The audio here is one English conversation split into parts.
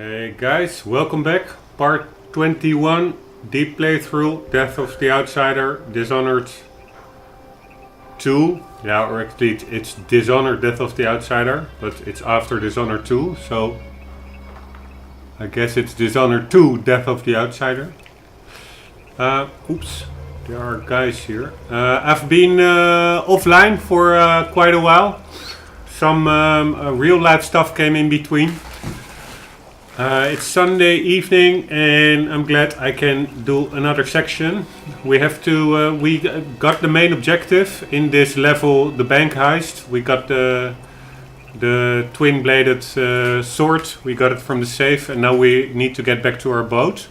Hey guys, welcome back. Part 21, deep playthrough, Death of the Outsider, Dishonored 2. Yeah, or actually it's Dishonored, Death of the Outsider, but it's after Dishonored 2, so I guess it's Dishonored 2, Death of the Outsider. Oops, there are guys here. I've been offline for quite a while. Some real life stuff came in between. It's Sunday evening and I'm glad I can do another section. We have to, we got the main objective in this level, the bank heist. We got the twin bladed sword, we got it from the safe and now we need to get back to our boat.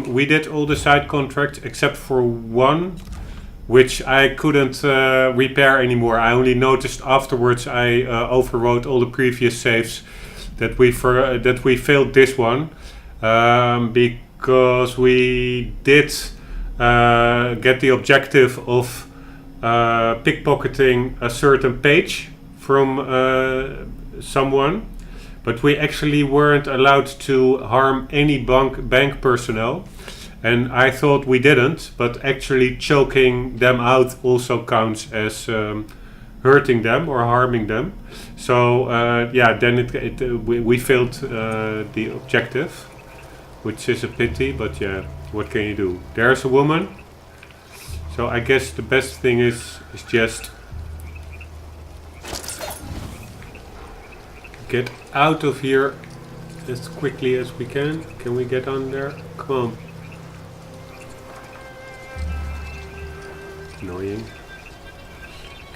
We did all the side contracts except for one, which I couldn't repair anymore. I only noticed afterwards I overwrote all the previous saves that we failed this one because we did get the objective of pickpocketing a certain page from someone, but we actually weren't allowed to harm any bank personnel, and I thought we didn't, but actually choking them out also counts as hurting them or harming them. So yeah, then we failed the objective, which is a pity, but yeah, what can you do? There's a woman, so I guess the best thing is just get out of here as quickly as we can. Can we get on there? Come on. Annoying.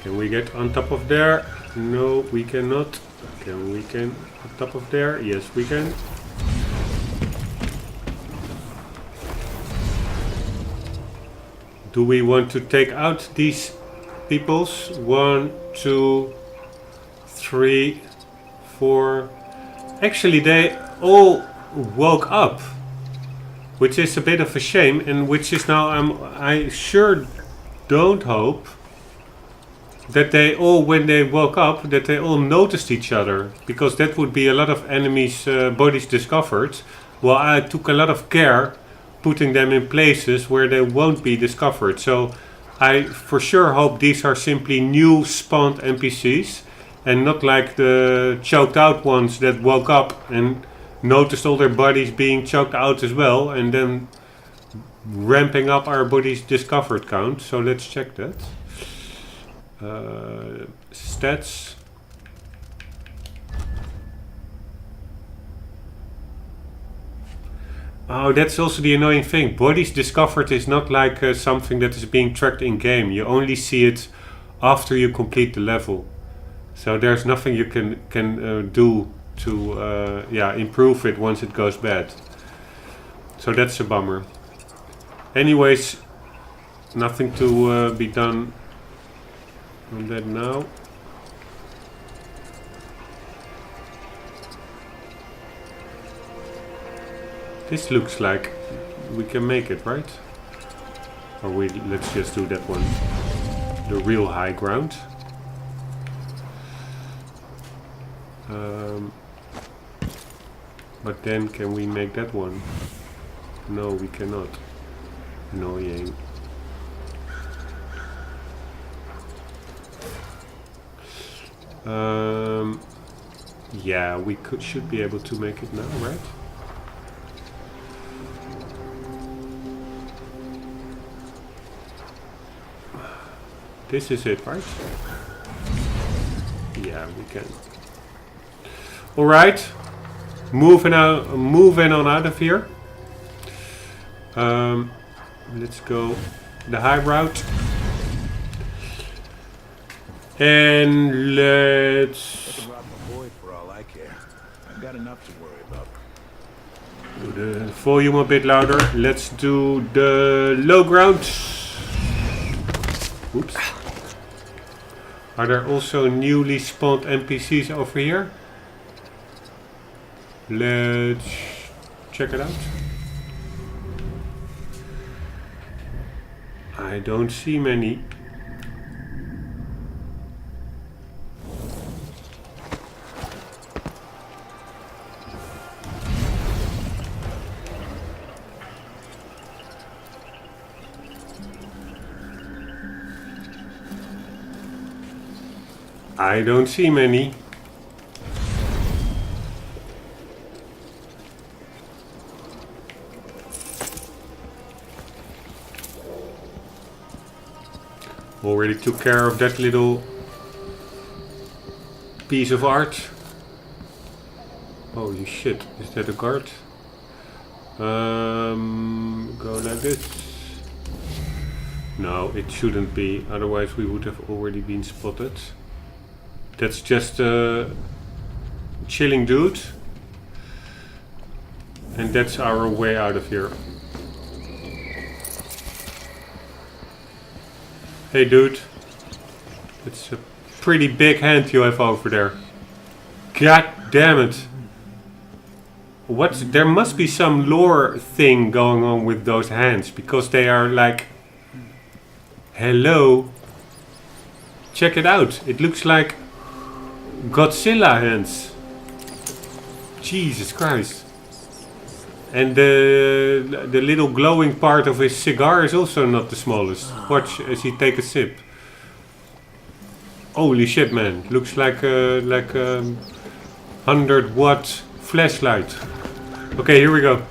Can we get on top of there? No, we cannot. Can we on top of there? Yes, we can. Do we want to take out these peoples? 1, 2, 3, 4. Actually, they all woke up, which is a bit of a shame, and which is now I sure don't hope that they all, when they woke up, that they all noticed each other, because that would be a lot of enemies' bodies discovered. Well, I took a lot of care putting them in places where they won't be discovered. So I for sure hope these are simply new spawned NPCs and not like the choked out ones that woke up and noticed all their bodies being choked out as well and then ramping up our bodies discovered count. So let's check that. Stats. Oh, that's also the annoying thing. Bodies discovered is not like something that is being tracked in game. You only see it after you complete the level. So there's nothing you can do to yeah, improve it once it goes bad. So that's a bummer. Anyways, nothing to be done on that now. This looks like we can make it, right? Or let's just do that one. The real high ground. But then can we make that one? No, we cannot. Annoying. Yeah, we should be able to make it now, right? This is it, right? Yeah, we can. Alright. Moving on out of here. Let's go the high route. And let's for all I care. I've got enough to worry about. do the volume a bit louder. Let's do the low ground. Oops. Are there also newly spawned NPCs over here? Let's check it out. I don't see many. I don't see many. Already took care of that little piece of art. Holy shit, is that a guard? Go like this. No, it shouldn't be, otherwise we would have already been spotted. That's just a chilling dude. And that's our way out of here. Hey dude. It's a pretty big hand you have over there. God damn it. There must be some lore thing going on with those hands, because they are like... Hello? Check it out. It looks like Godzilla hands. Jesus Christ. And the little glowing part of his cigar is also not the smallest. Watch as he take a sip. Holy shit, man. Looks like a 100-watt flashlight. Okay, here we go.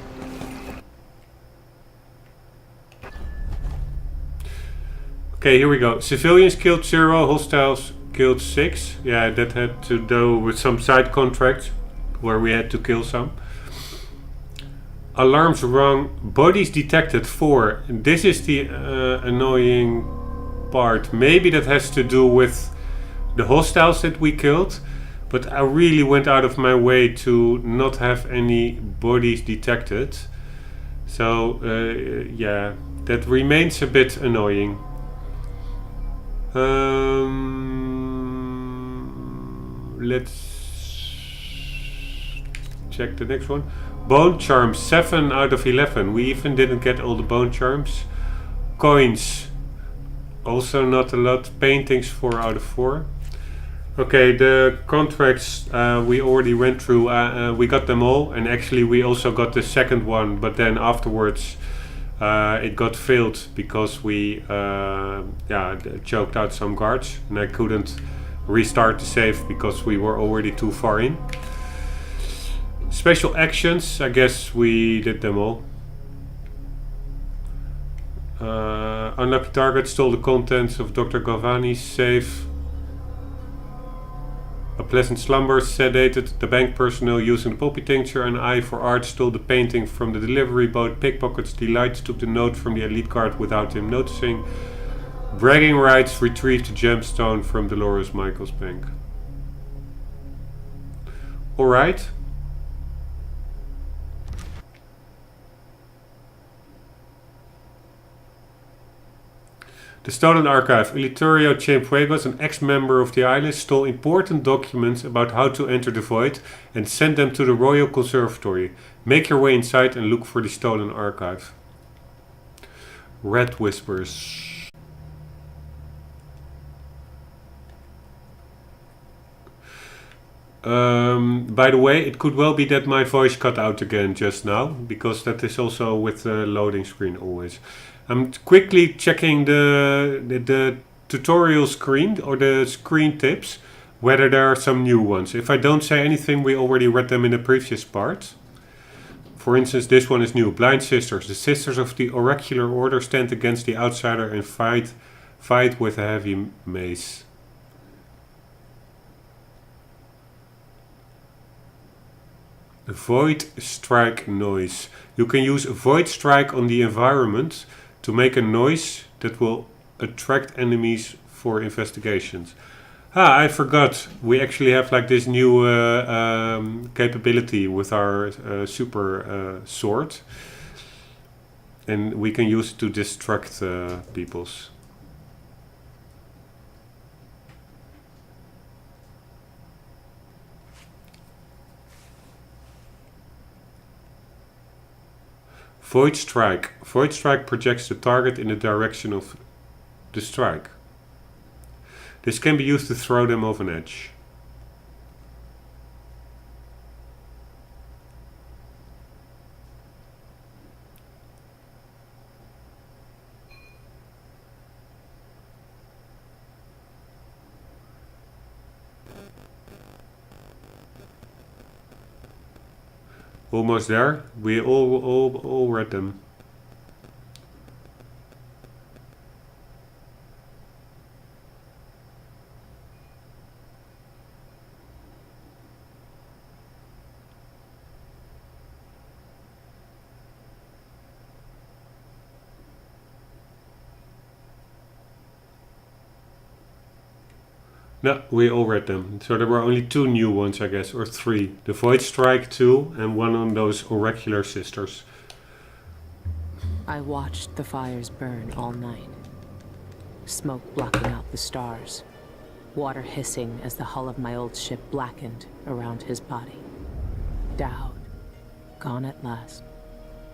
Okay, here we go. Civilians killed 0, hostiles killed 6. Yeah, that had to do with some side contracts where we had to kill some. Alarms rung, bodies detected 4. This is the annoying part. Maybe that has to do with the hostiles that we killed, but I really went out of my way to not have any bodies detected. So yeah, that remains a bit annoying. Let's check the next one. Bone charms, 7 out of 11. We even didn't get all the bone charms. Coins, also not a lot. Paintings, 4 out of 4. Okay, the contracts we already went through. We got them all, and actually we also got the second one, but then afterwards it got failed because we choked out some guards, and I couldn't restart the save because we were already too far in. Special actions, I guess we did them all. Unlucky target stole the contents of Dr. Galvani's safe. A pleasant slumber sedated the bank personnel using the poppy tincture. An eye for art stole the painting from the delivery boat. Pickpockets delight took the note from the elite guard without him noticing. Bragging rights retrieved the gemstone from Dolores Michael's bank. Alright. The Stolen Archive. Eleuterio Cienfuegos, an ex-member of the island, stole important documents about how to enter the Void and sent them to the Royal Conservatory. Make your way inside and look for the Stolen Archive. Red Whispers. By the way, it could well be that my voice cut out again just now, because that is also with the loading screen always. I'm quickly checking the tutorial screen or the screen tips, whether there are some new ones. If I don't say anything, we already read them in the previous part. For instance, this one is new. Blind Sisters. The Sisters of the Oracular Order stand against the outsider and fight with a heavy mace. Void Strike noise. You can use Void Strike on the environment to make a noise that will attract enemies for investigations. I forgot. We actually have like this new capability with our super sword. And we can use it to distract peoples. Void Strike. Void Strike projects the target in the direction of the strike. This can be used to throw them off an edge. Almost there. We all read them. No, we all read them. So there were only 2 new ones, I guess, or 3. The Void Strike 2 and one on those oracular sisters. I watched the fires burn all night. Smoke blocking out the stars. Water hissing as the hull of my old ship blackened around his body. Dowd, gone at last.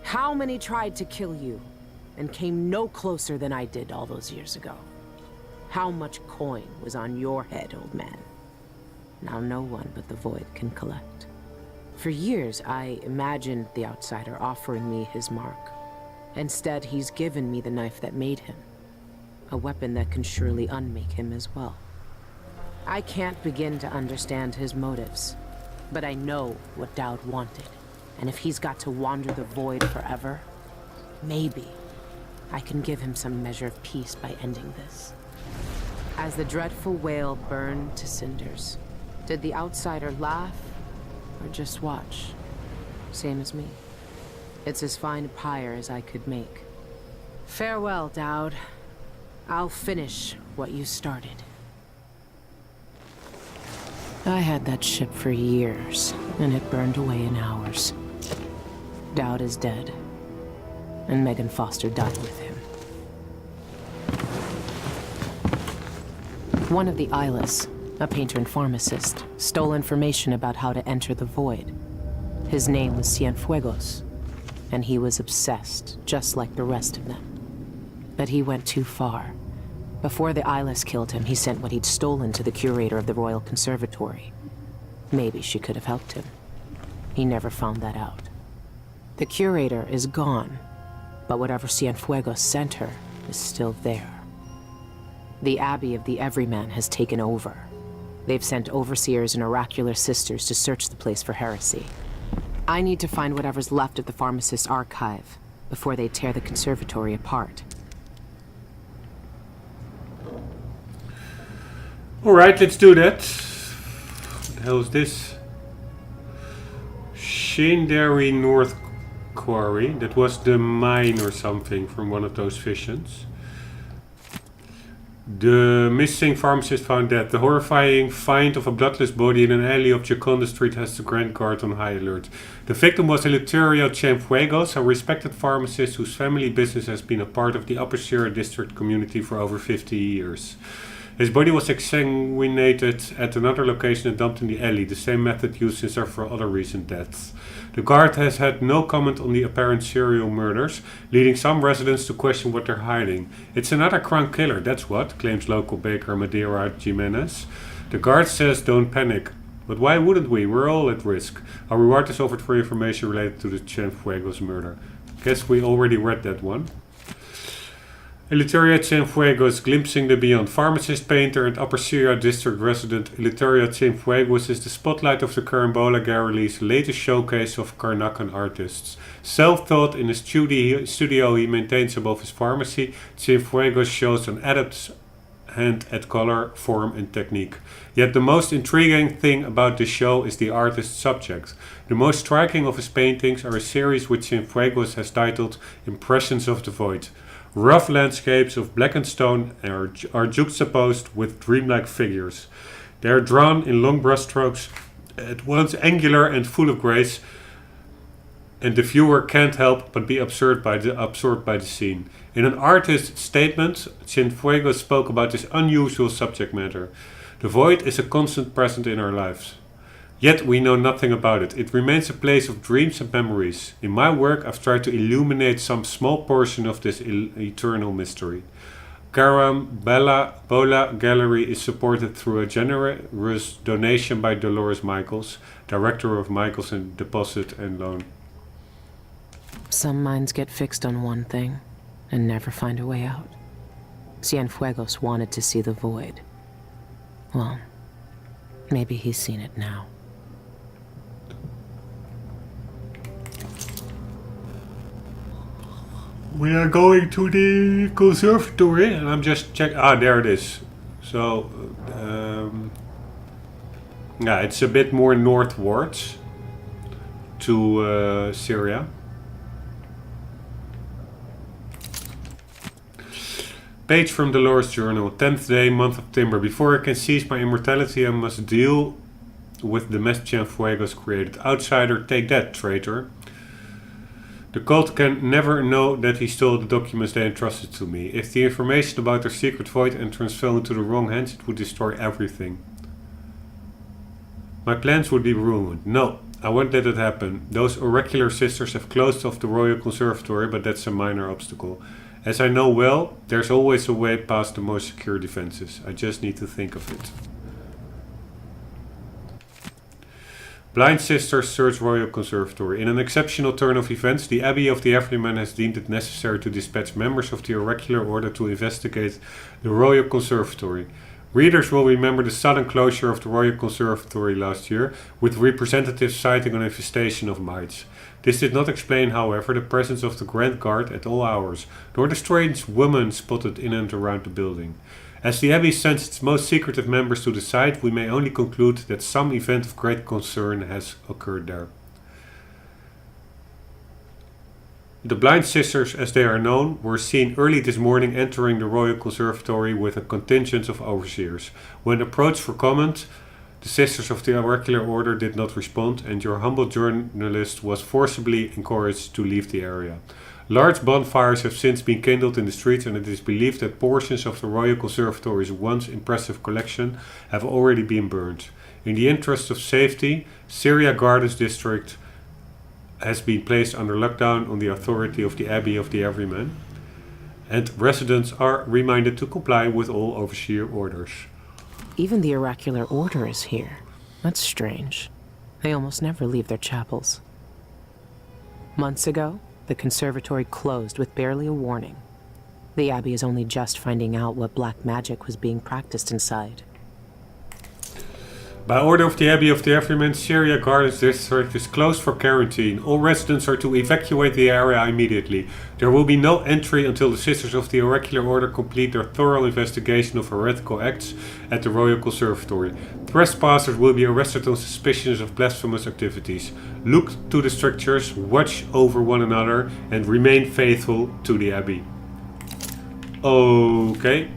How many tried to kill you and came no closer than I did all those years ago? How much coin was on your head, old man? Now no one but the Void can collect. For years, I imagined the outsider offering me his mark. Instead, he's given me the knife that made him. A weapon that can surely unmake him as well. I can't begin to understand his motives, but I know what Dowd wanted. And if he's got to wander the Void forever, maybe I can give him some measure of peace by ending this. As the dreadful whale burned to cinders, did the outsider laugh or just watch? Same as me. It's as fine a pyre as I could make. Farewell, Dowd. I'll finish what you started. I had that ship for years, and it burned away in hours. Dowd is dead, and Megan Foster died with him. One of the Eyeless, a painter and pharmacist, stole information about how to enter the Void. His name was Cienfuegos, and he was obsessed, just like the rest of them. But he went too far. Before the Eyeless killed him, he sent what he'd stolen to the curator of the Royal Conservatory. Maybe she could have helped him. He never found that out. The curator is gone, but whatever Cienfuegos sent her is still there. The Abbey of the Everyman has taken over. They've sent overseers and oracular sisters to search the place for heresy. I need to find whatever's left of the pharmacist's archive before they tear the conservatory apart. Alright, let's do that. What the hell is this? Shinderry North Quarry. That was the mine or something from one of those visions. The missing pharmacist found dead. The horrifying find of a bloodless body in an alley of Gioconda Street has the Grand Guard on high alert. The victim was Eleuterio Cienfuegos, a respected pharmacist whose family business has been a part of the Upper Sierra District community for over 50 years. His body was exsanguinated at another location and dumped in the alley, the same method used in several other recent deaths. The guard has had no comment on the apparent serial murders, leading some residents to question what they're hiding. It's another crown killer, that's what, claims local baker Madeira Jimenez. The guard says don't panic. But why wouldn't we? We're all at risk. Our reward is offered for information related to the Cienfuegos murder. Guess we already read that one. Eleuterio Cienfuegos, glimpsing the beyond. Pharmacist, painter, and Upper Sierra District resident, Eleuterio Cienfuegos is the spotlight of the Carambola Gallery's latest showcase of Karnakan artists. Self-taught in a studio he maintains above his pharmacy, Cienfuegos shows an adept hand at color, form, and technique. Yet the most intriguing thing about this show is the artist's subject. The most striking of his paintings are a series which Cienfuegos has titled Impressions of the Void. Rough landscapes of blackened stone are juxtaposed with dreamlike figures. They are drawn in long brushstrokes, at once angular and full of grace, and the viewer can't help but be absorbed by the scene. In an artist's statement, Cienfuegos spoke about this unusual subject matter. The void is a constant present in our lives. Yet we know nothing about it. It remains a place of dreams and memories. In my work, I've tried to illuminate some small portion of this eternal mystery. Carambola Gallery is supported through a generous donation by Dolores Michaels, director of Michaels and Deposit and Loan. Some minds get fixed on one thing and never find a way out. Cienfuegos wanted to see the void. Well, maybe he's seen it now. We are going to the conservatory, and I'm just check. Ah, there it is. So, yeah, it's a bit more northwards to Syria. Page from Dolores' journal, 10th day, month of Timber. Before I can seize my immortality, I must deal with the mess Cienfuegos created. Outsider, take that, traitor. The cult can never know that he stole the documents they entrusted to me. If the information about their secret void entrance fell into the wrong hands, it would destroy everything. My plans would be ruined. No, I won't let it happen. Those oracular sisters have closed off the Royal Conservatory, but that's a minor obstacle. As I know well, there's always a way past the most secure defenses. I just need to think of it. Blind Sisters search Royal Conservatory. In an exceptional turn of events, the Abbey of the Everyman has deemed it necessary to dispatch members of the Oracular Order to investigate the Royal Conservatory. Readers will remember the sudden closure of the Royal Conservatory last year, with representatives citing an infestation of mites. This did not explain, however, the presence of the Grand Guard at all hours, nor the strange woman spotted in and around the building. As the Abbey sends its most secretive members to the site, we may only conclude that some event of great concern has occurred there. The Blind Sisters, as they are known, were seen early this morning entering the Royal Conservatory with a contingent of overseers. When approached for comment, the Sisters of the Oracular Order did not respond, and your humble journalist was forcibly encouraged to leave the area. Large bonfires have since been kindled in the streets, and it is believed that portions of the Royal Conservatory's once impressive collection have already been burned. In the interest of safety, Syria Gardens District has been placed under lockdown on the authority of the Abbey of the Everyman, and residents are reminded to comply with all overseer orders. Even the Oracular Order is here. That's strange. They almost never leave their chapels. Months ago, the conservatory closed with barely a warning. The Abbey is only just finding out what black magic was being practiced inside. By order of the Abbey of the Everyman, Syria Gardens District is closed for quarantine. All residents are to evacuate the area immediately. There will be no entry until the Sisters of the Oracular Order complete their thorough investigation of heretical acts at the Royal Conservatory. Trespassers will be arrested on suspicions of blasphemous activities. Look to the strictures, watch over one another, and remain faithful to the Abbey. Okay.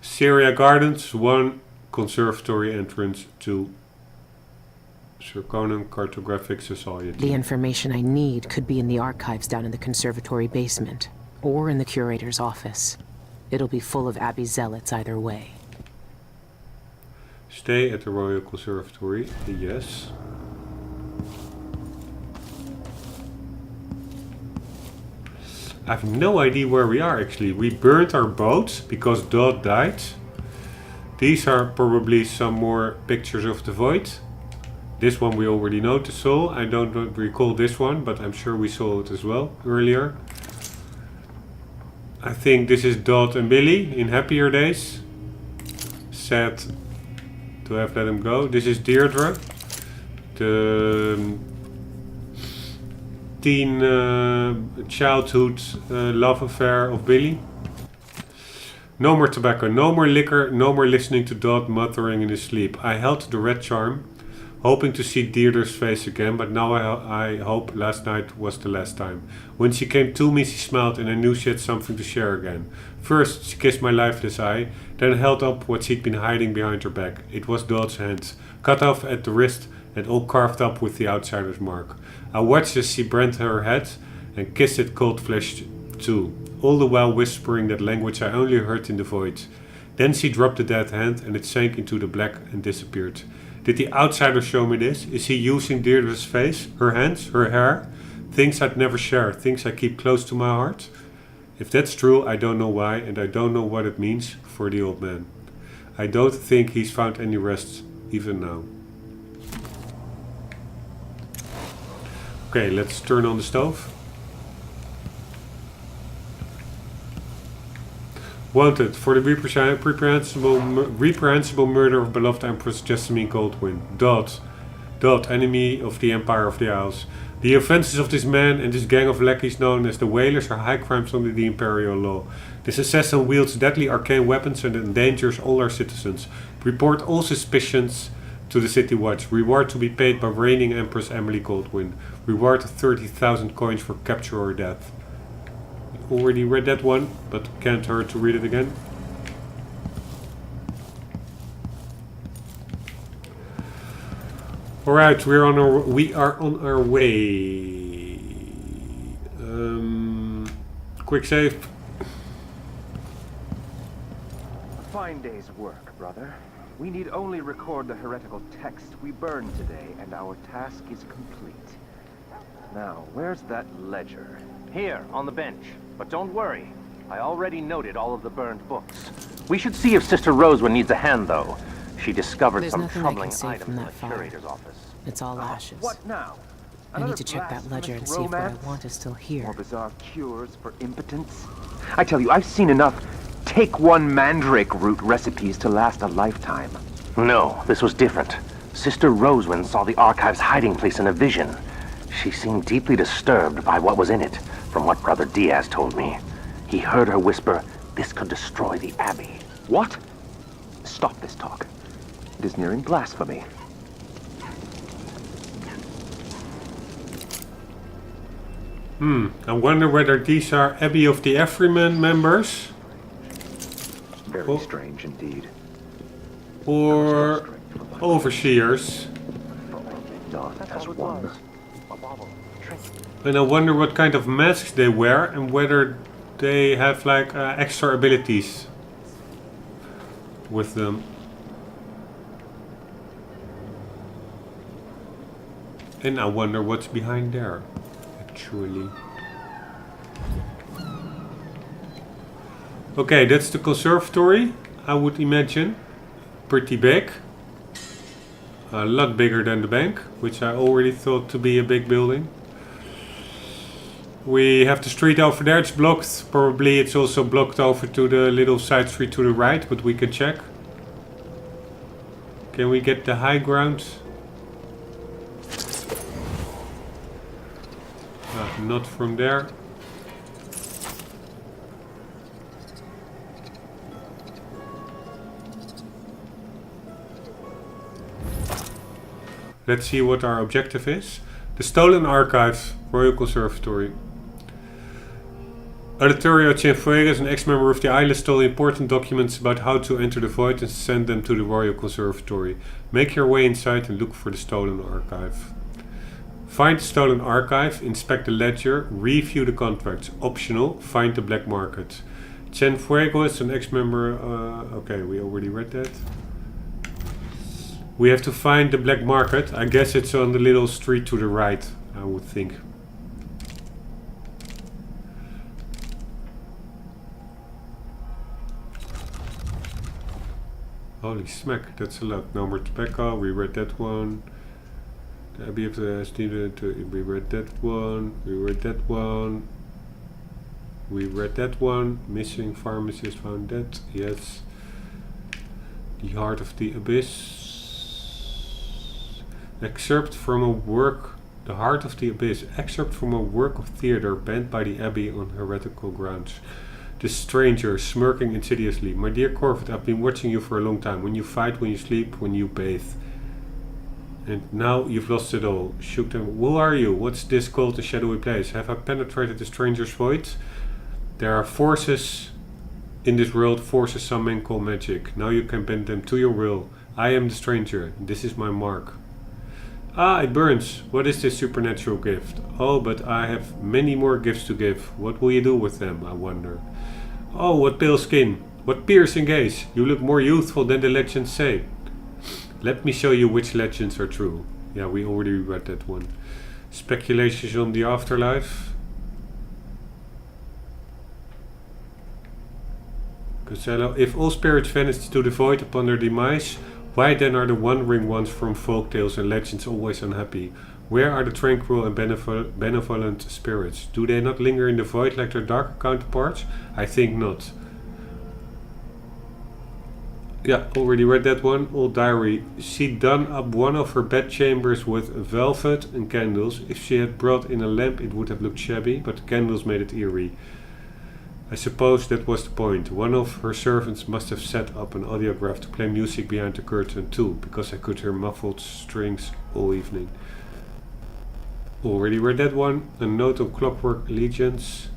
Syria Gardens, 1 Conservatory entrance to Sir Conan Cartographic Society. The information I need could be in the archives down in the conservatory basement, or in the curator's office. It'll be full of Abbey zealots either way. Stay at the Royal Conservatory, yes. I have no idea where we are actually. We burned our boat because Dodd died. These are probably some more pictures of the void. This one we already know to saw. I don't recall this one, but I'm sure we saw it as well earlier. I think this is Dodd and Billy in happier days. Sad to have let him go. This is Deirdre, the teen childhood love affair of Billy. No more tobacco, no more liquor, no more listening to Dodd muttering in his sleep. I held the red charm, hoping to see Deirdre's face again, but now I hope last night was the last time. When she came to me, she smiled, and I knew she had something to share again. First, she kissed my lifeless eye, then held up what she'd been hiding behind her back. It was Dodd's hand, cut off at the wrist and all carved up with the outsider's mark. I watched as she bent her head and kissed it cold flesh too, all the while whispering that language I only heard in the void. Then she dropped the dead hand and it sank into the black and disappeared. Did the outsider show me this? Is he using Deirdre's face, her hands, her hair? Things I'd never share, things I keep close to my heart? If that's true, I don't know why, and I don't know what it means for the old man. I don't think he's found any rest, even now. Okay, let's turn on the stove. Wanted for the reprehensible murder of beloved Empress Jessamine Goldwyn. Dodd. Dot, enemy of the Empire of the Isles. The offenses of this man and this gang of lackeys known as the Whalers are high crimes under the Imperial law. This assassin wields deadly arcane weapons and endangers all our citizens. Report all suspicions to the City Watch. Reward to be paid by reigning Empress Emily Goldwyn. Reward 30,000 coins for capture or death. Already read that one, but can't hurt to read it again. Alright, we are on our way. Quick save. A fine day's work, brother. We need only record the heretical text we burned today, and our task is complete. Now, where's that ledger? Here, on the bench. But don't worry. I already noted all of the burned books. We should see if Sister Rosewood needs a hand, though. She discovered There's some nothing I troubling can save items from in that the fire. curator's office. It's all ashes. What now? I need to check that ledger and see if what I want is still here. More bizarre cures for impotence? I tell you, I've seen enough take one mandrake root recipes to last a lifetime. No, this was different. Sister Rosewind saw the archive's hiding place in a vision. She seemed deeply disturbed by what was in it, from what Brother Diaz told me. He heard her whisper, this could destroy the Abbey. What? Stop this talk. It is nearing blasphemy. I wonder whether these are Abbey of the Everyman members Very strange indeed. or overseers. No, that's one. And I wonder what kind of masks they wear and whether they have like extra abilities with them. And I wonder what's behind there, actually. Okay, that's the conservatory, I would imagine. Pretty big. A lot bigger than the bank, which I already thought to be a big building. We have the street over there, it's blocked. Probably it's also blocked over to the little side street to the right, but we can check. Can we get the high ground? Not from there. Let's see what our objective is. The Stolen Archive, Royal Conservatory. Auditorio Cienfuegos, an ex-member of the island, stole important documents about how to enter the void and send them to the Royal Conservatory. Make your way inside and look for the Stolen Archive. Find the Stolen Archive, inspect the ledger, review the contracts. Optional, find the black market. Cienfuegos, an ex-member... okay, we already read that. We have to find the black market. I guess it's on the little street to the right, I would think. Holy smack, that's a lot. No more tobacco, we read that one. The Abbey of the student, we read that one. We read that one. We read that one. Missing pharmacist found that, yes. The Heart of the Abyss. Excerpt from a work, The Heart of the Abyss, excerpt from a work of theatre banned by the Abbey on heretical grounds. The Stranger, smirking insidiously. My dear Corvid, I've been watching you for a long time. When you fight, when you sleep, when you bathe. And now you've lost it all. Shook them. Who are you? What's this called a shadowy place? Have I penetrated the Stranger's void? There are forces in this world, forces some men call magic. Now you can bend them to your will. I am the Stranger. This is my mark. Ah, it burns. What is this supernatural gift? Oh, but I have many more gifts to give. What will you do with them, I wonder? Oh, what pale skin. What piercing gaze. You look more youthful than the legends say. Let me show you which legends are true. Yeah, we already read that one. Speculations on the afterlife. Costello. If all spirits vanish to the void upon their demise, why then are the wandering ones from folktales and legends always unhappy? Where are the tranquil and benevolent spirits? Do they not linger in the void like their darker counterparts? I think not. Yeah, already read that one. Old diary. She done up one of her bed chambers with velvet and candles. If she had brought in a lamp, it would have looked shabby, but the candles made it eerie. I suppose that was the point. One of her servants must have set up an audiograph to play music behind the curtain too, because I could hear muffled strings all evening. Already read that one. A note on Clockwork Allegiance.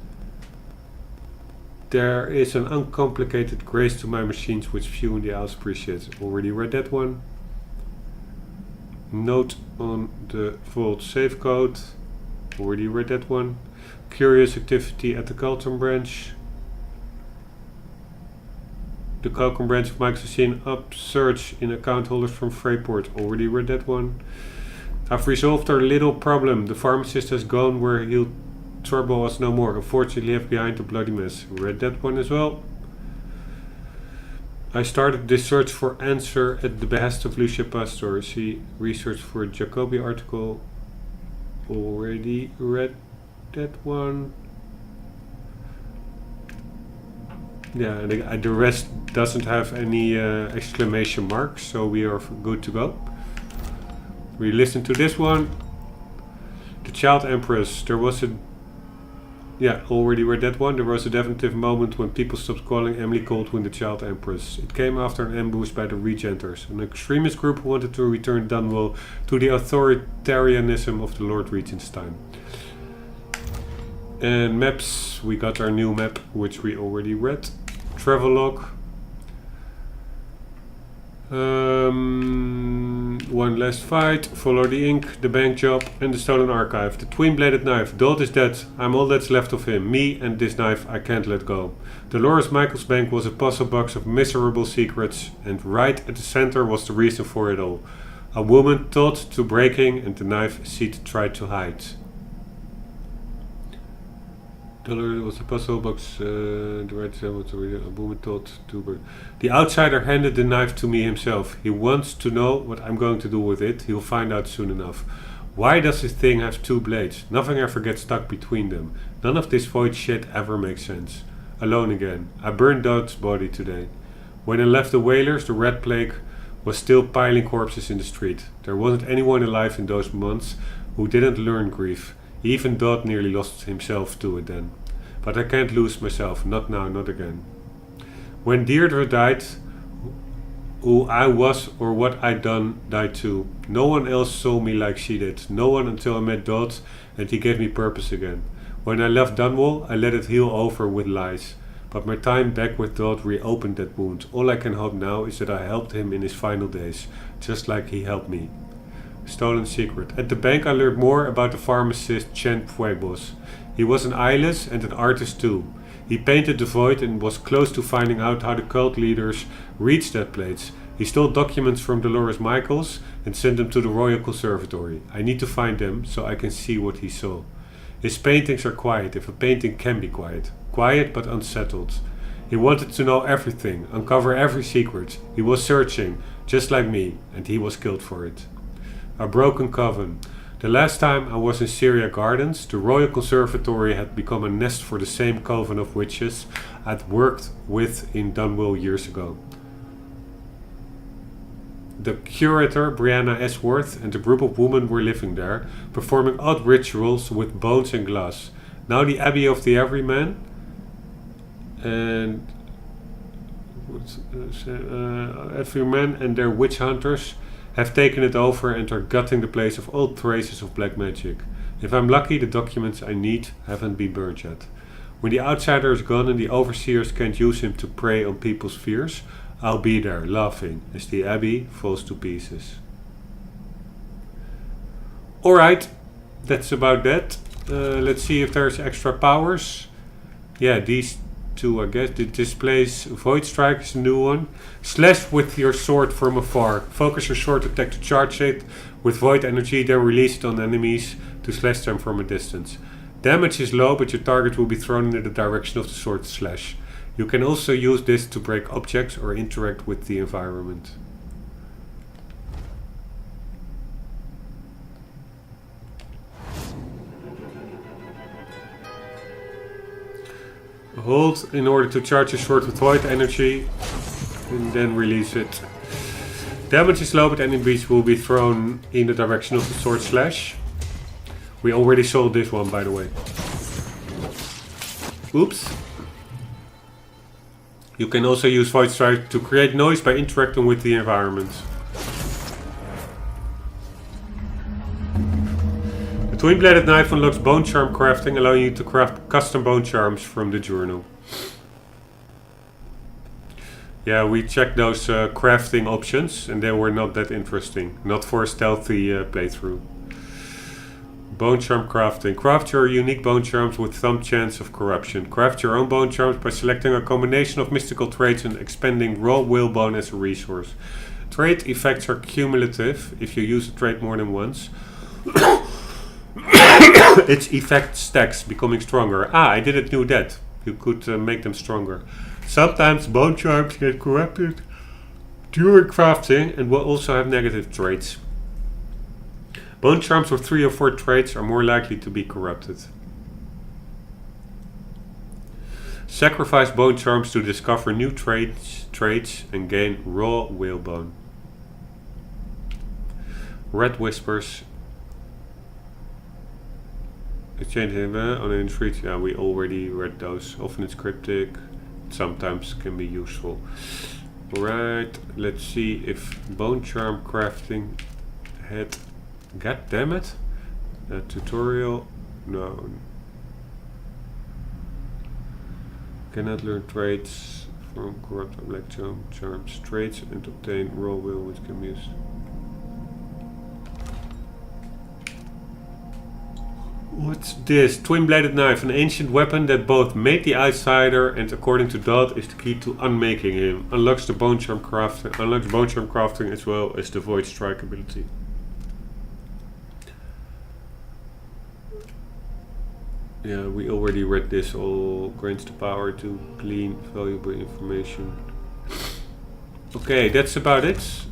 There is an uncomplicated grace to my machines which few in the house appreciate. Already read that one. Note on the vault safe code. Already read that one. Curious activity at the Carlton branch. The Carlton branch of Mike's machine upsurge in account holders from Freyport. Already read that one. I've resolved our little problem. The pharmacist has gone where he'll trouble us no more. Unfortunately left behind a bloody mess. Read that one as well. I started this search for answer at the behest of Lucia Pastor. She researched for a Jacobi article. Already read that one. Yeah, the rest doesn't have any exclamation marks, so we are good to go. We listened to this one. The Child Empress. There was a... Yeah, already read that one. There was a definitive moment when people stopped calling Emily Goldwyn the Child Empress. It came after an ambush by the Regenters, an extremist group who wanted to return Dunwall to the authoritarianism of the Lord Regent's time. And maps. We got our new map, which we already read. Travelogue. One last fight, follow the ink, the bank job, and the stolen archive. The twin-bladed knife. Dodd is dead. I'm all that's left of him. Me and this knife I can't let go. Dolores Michaels' bank was a puzzle box of miserable secrets, and right at the center was the reason for it all. A woman taught to breaking, and the knife she'd tried to hide. Dolores was a puzzle box. The right side was a woman taught to break. The outsider handed the knife to me himself. He wants to know what I'm going to do with it. He'll find out soon enough. Why does this thing have two blades? Nothing ever gets stuck between them. None of this void shit ever makes sense. Alone again. I burned Dodd's body today. When I left the Whalers, the Red Plague was still piling corpses in the street. There wasn't anyone alive in those months who didn't learn grief. Even Dodd nearly lost himself to it then. But I can't lose myself. Not now, not again. When Deirdre died, who I was or what I'd done died too. No one else saw me like she did. No one until I met Dodd and he gave me purpose again. When I left Dunwall, I let it heal over with lies. But my time back with Dodd reopened that wound. All I can hope now is that I helped him in his final days, just like he helped me. Stolen secret. At the bank I learned more about the pharmacist Chen Pueblos. He was an eyeless and an artist too. He painted the void and was close to finding out how the cult leaders reached that place. He stole documents from Dolores Michaels and sent them to the Royal Conservatory. I need to find them so I can see what he saw. His paintings are quiet, if a painting can be quiet. Quiet but unsettled. He wanted to know everything, uncover every secret. He was searching, just like me, and he was killed for it. A broken coven. The last time I was in Syria Gardens, the Royal Conservatory had become a nest for the same coven of witches I'd worked with in Dunwall years ago. The curator, Brianna Esworth, and a group of women were living there, performing odd rituals with bones and glass. Now the Abbey of the Everyman and Everyman and their witch hunters have taken it over and are gutting the place of all traces of black magic. If I'm lucky, the documents I need haven't been burned yet. When the outsider is gone and the overseers can't use him to prey on people's fears, I'll be there, laughing, as the abbey falls to pieces. Alright, that's about that. Let's see if there's extra powers. Yeah, these two, I guess. It displays Void Strike is a new one. Slash with your sword from afar. Focus your sword attack to charge it with void energy, then release it on enemies to slash them from a distance. Damage is low, but your target will be thrown in the direction of the sword's slash. You can also use this to break objects or interact with the environment. Hold in order to charge your sword with void energy. and then release it. Damage is low, but enemies will be thrown in the direction of the sword slash. We already sold this one, by the way. Oops. You can also use Void Strike to create noise by interacting with the environment. The twin-bladed knife unlocks bone charm crafting, allowing you to craft custom bone charms from the journal. Yeah, we checked those crafting options and they were not that interesting. Not for a stealthy playthrough. Bone charm crafting. Craft your unique bone charms with some chance of corruption. Craft your own bone charms by selecting a combination of mystical traits and expending raw whalebone as a resource. Trait effects are cumulative if you use a trait more than once. Its effect stacks, becoming stronger. Ah, I didn't know that. You could make them stronger. Sometimes bone charms get corrupted during crafting and will also have negative traits. Bone charms with 3 or 4 traits are more likely to be corrupted. Sacrifice bone charms to discover new traits and gain raw whalebone. Red whispers. Exchange him on an street. Yeah, we already read those. Often it's cryptic. Sometimes can be useful. Alright, let's see if bone charm crafting had. God damn it! Tutorial. No. Cannot learn traits from corrupt black charms. Traits and obtain raw will which can be used. What's this? Twin-bladed knife, an ancient weapon that both made the outsider and, according to Dodd, is the key to unmaking him. Unlocks the bone charm crafting. Unlocks bone charm crafting as well as the void strike ability. Yeah, we already read this. All grants the power to glean valuable information. Okay, that's about it.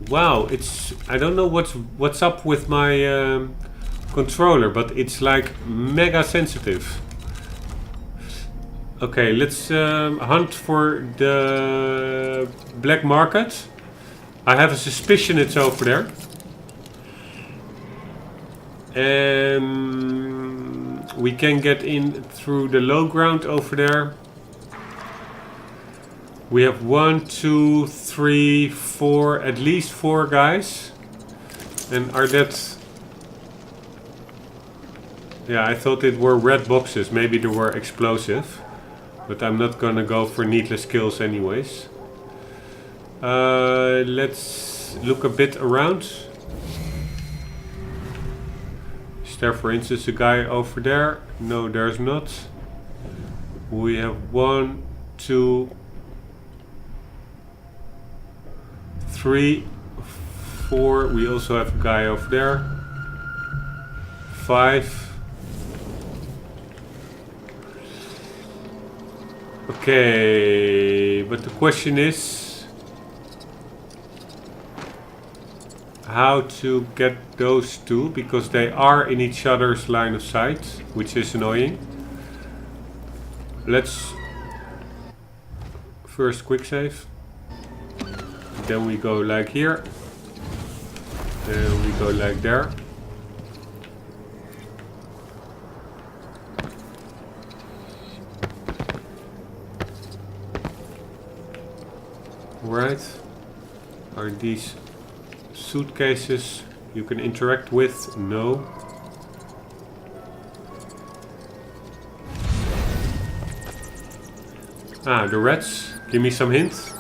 Wow, it's. I don't know what's up with my. Controller, but it's like mega sensitive. Okay, let's hunt for the black market. I have a suspicion it's over there. We can get in through the low ground over there. We have 1, 2, 3, 4, at least 4 guys. And are that... Yeah, I thought it were red boxes. Maybe they were explosive. But I'm not gonna go for needless kills anyways. Let's look a bit around. Is there, for instance, a guy over there? No, there's not. We have 1, 2, 3, 4. We also have a guy over there. 5. Okay, but the question is how to get those two, because they are in each other's line of sight, which is annoying. Let's first quick save. Then we go like here. Then we go like there. Right. Are these suitcases you can interact with? No. Ah, the rats. Give me some hints.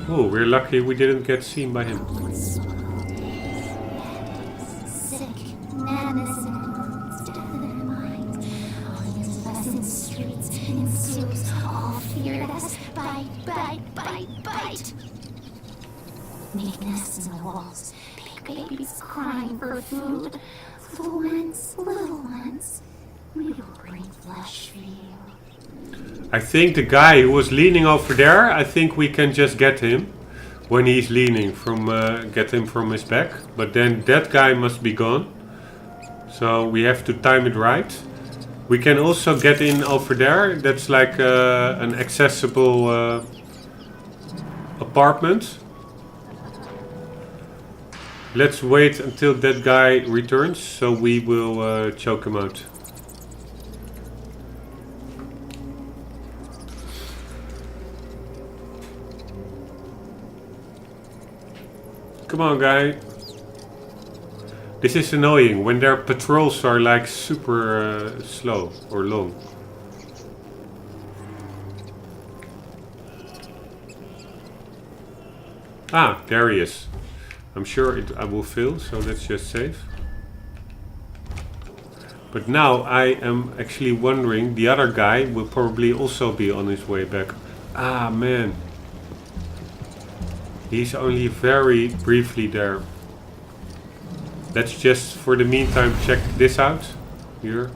Oh, we're lucky we didn't get seen by him. Neatness in the walls. Big babies crying for food. Little ones. We will bring flesh for you. I think the guy who was leaning over there, I think we can just get him when he's leaning from get him from his back. But then that guy must be gone. So we have to time it right. We can also get in over there. That's like an accessible apartment. Let's wait until that guy returns, so we will choke him out. Come on, guy. This is annoying when their patrols are like super slow or long. Ah, there he is. I'm sure I will fail, so let's just save. But now I am actually wondering, the other guy will probably also be on his way back. Ah, man. He's only very briefly there. Let's just, for the meantime, check this out. Here.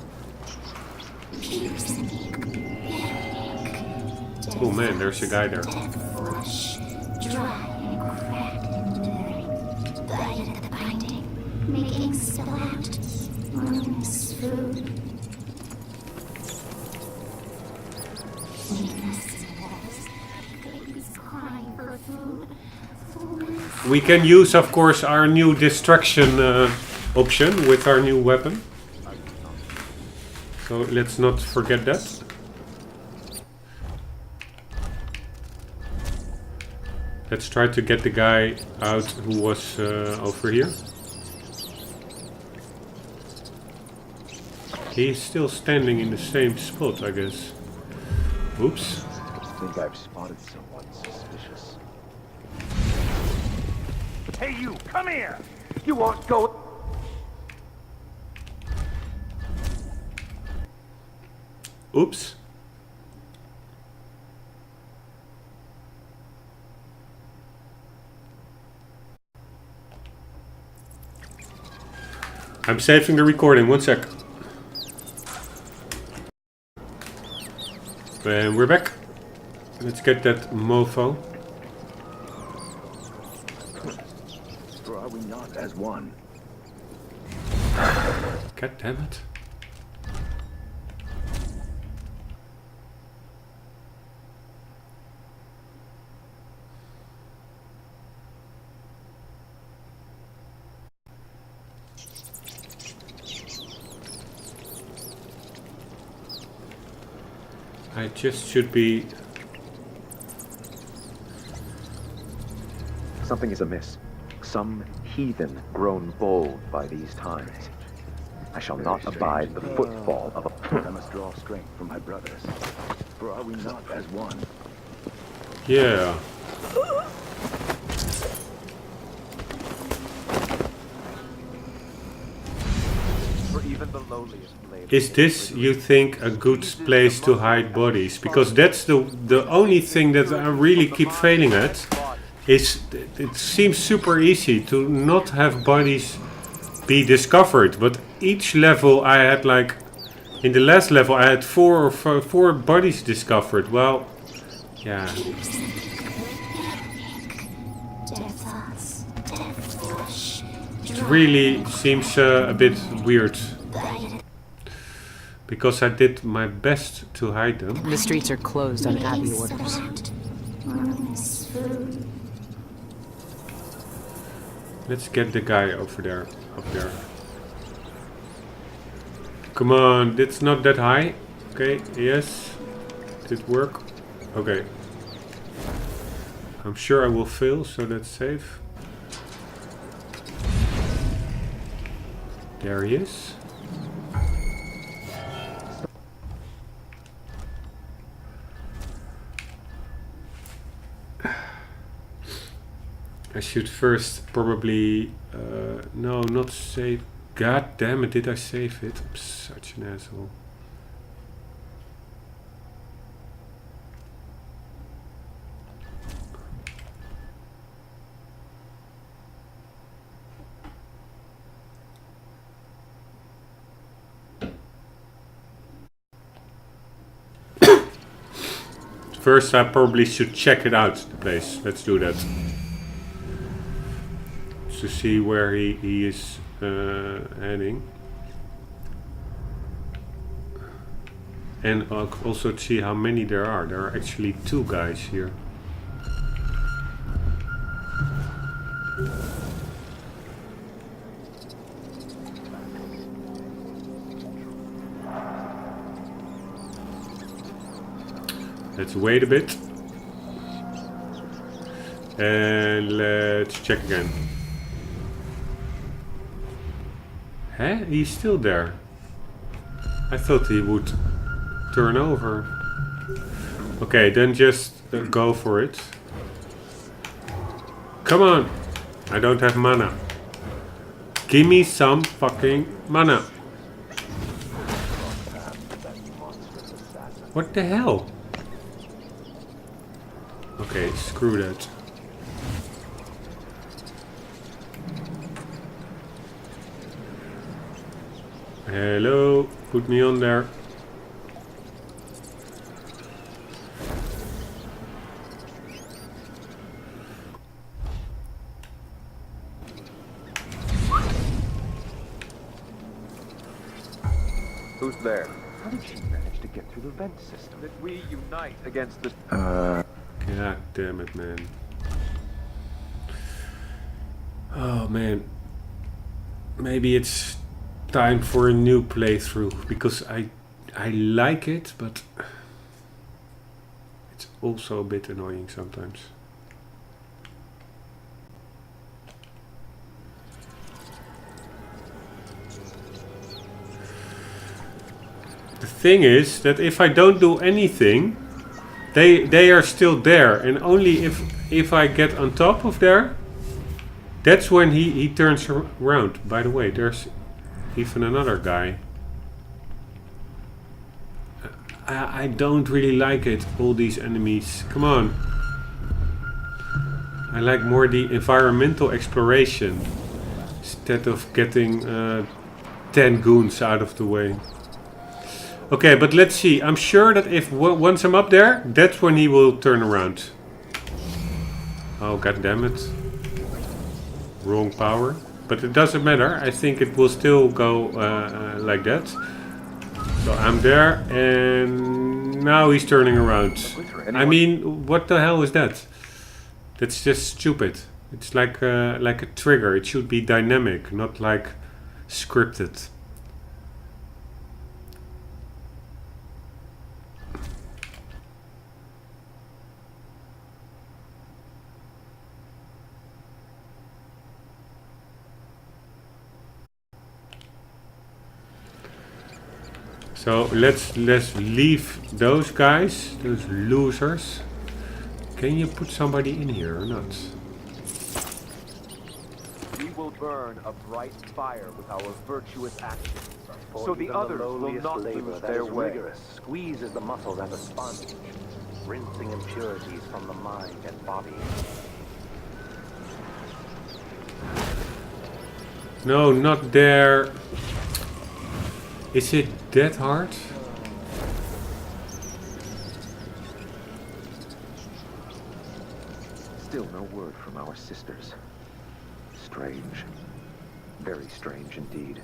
Oh man, there's a guy there. Making splat, ruinous food. Babies crying for food. We can use, of course, our new distraction option with our new weapon. So let's not forget that. Let's try to get the guy out who was over here. He's still standing in the same spot, I guess. Oops. I think I've spotted someone suspicious. Hey, you! Come here! You won't go... Oops. I'm saving the recording, 1 sec. And we're back. Let's get that mofo. Or are we not as one? God damn it. I just should be... Something is amiss. Some heathen grown bold by these times. I shall not abide the footfall of a... I must draw strength from my brothers. For are we not as one? Yeah. For even the lowliest blade... Is this, you think, a good place to hide bodies? Because that's the only thing that I really keep failing at. Is it seems super easy to not have bodies be discovered, but each level I had, like in the last level I had four bodies discovered. Well, yeah. It really seems a bit weird. Because I did my best to hide them. The streets are closed on Abbey orders. Let's get the guy over there, up there. Come on, it's not that high. Okay, yes. Did it work? Okay. I'm sure I will fail, so that's safe. There he is. I should first probably... no, not save... God damn it, did I save it? I'm such an asshole. First I probably should check it out, the place. Let's do that. To see where he is heading. And also to see how many there are. There are actually 2 guys here. Let's wait a bit. And let's check again. Huh? He's still there. I thought he would turn over. Okay, then just go for it. Come on! I don't have mana. Give me some fucking mana. What the hell? Okay, screw that. Hello, put me on there. Who's there? How did she manage to get through the vent system? That we unite against the... God damn it, man. Oh, man. Maybe it's time for a new playthrough, because I like it, but it's also a bit annoying sometimes. The thing is that if I don't do anything, they are still there, and only if I get on top of there, that's when he turns around. By the way, there's even another guy. I don't really like it, all these enemies. Come on. I like more the environmental exploration instead of getting 10 goons out of the way. Okay, but let's see. I'm sure that if once I'm up there, that's when he will turn around. Oh, god damn it. Wrong power. But it doesn't matter. I think it will still go like that. So I'm there, and now he's turning around. I mean, what the hell is that? That's just stupid. It's like a trigger. It should be dynamic, not like scripted. So let's leave those guys, those losers. Can you put somebody in here or not? We will burn a bright fire with our virtuous actions, so the others will not lose their way. Rigorous squeezes the muscles as a sponge, rinsing impurities from the mind and body. No, not there. Is it that hard? Still no word from our sisters. Strange. Very strange indeed.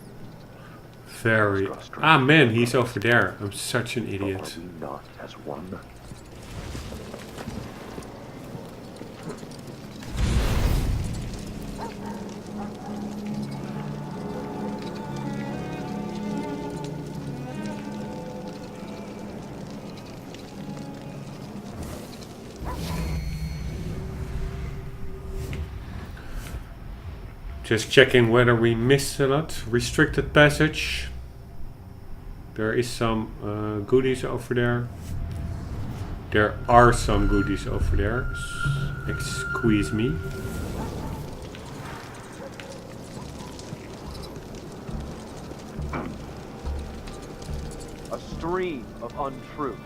Very. Ah man, he's over there. I'm such an idiot. Are we not as one? Just checking whether we missed a lot. Restricted passage. There is some goodies over there. There are some goodies over there. Excuse me. A stream of untruth.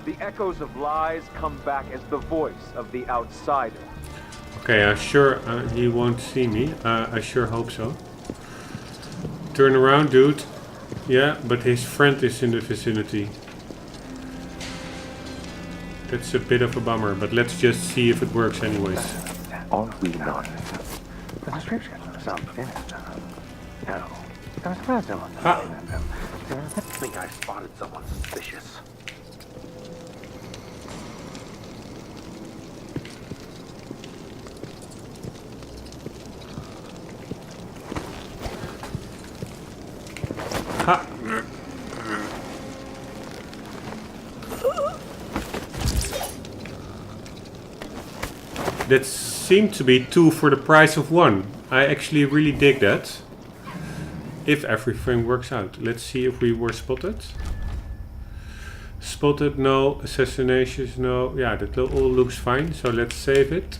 The echoes of lies come back as the voice of the outsider. Okay, I'm sure he won't see me. I sure hope so. Turn around, dude. Yeah, but his friend is in the vicinity. That's a bit of a bummer, but let's just see if it works anyways. Are we not? The description sounds finished. No. I think I spotted someone suspicious. Ha! That seemed to be 2 for the price of 1. I actually really dig that. If everything works out. Let's see if we were spotted. Spotted, no. Assassinations, no. Yeah, that all looks fine. So let's save it.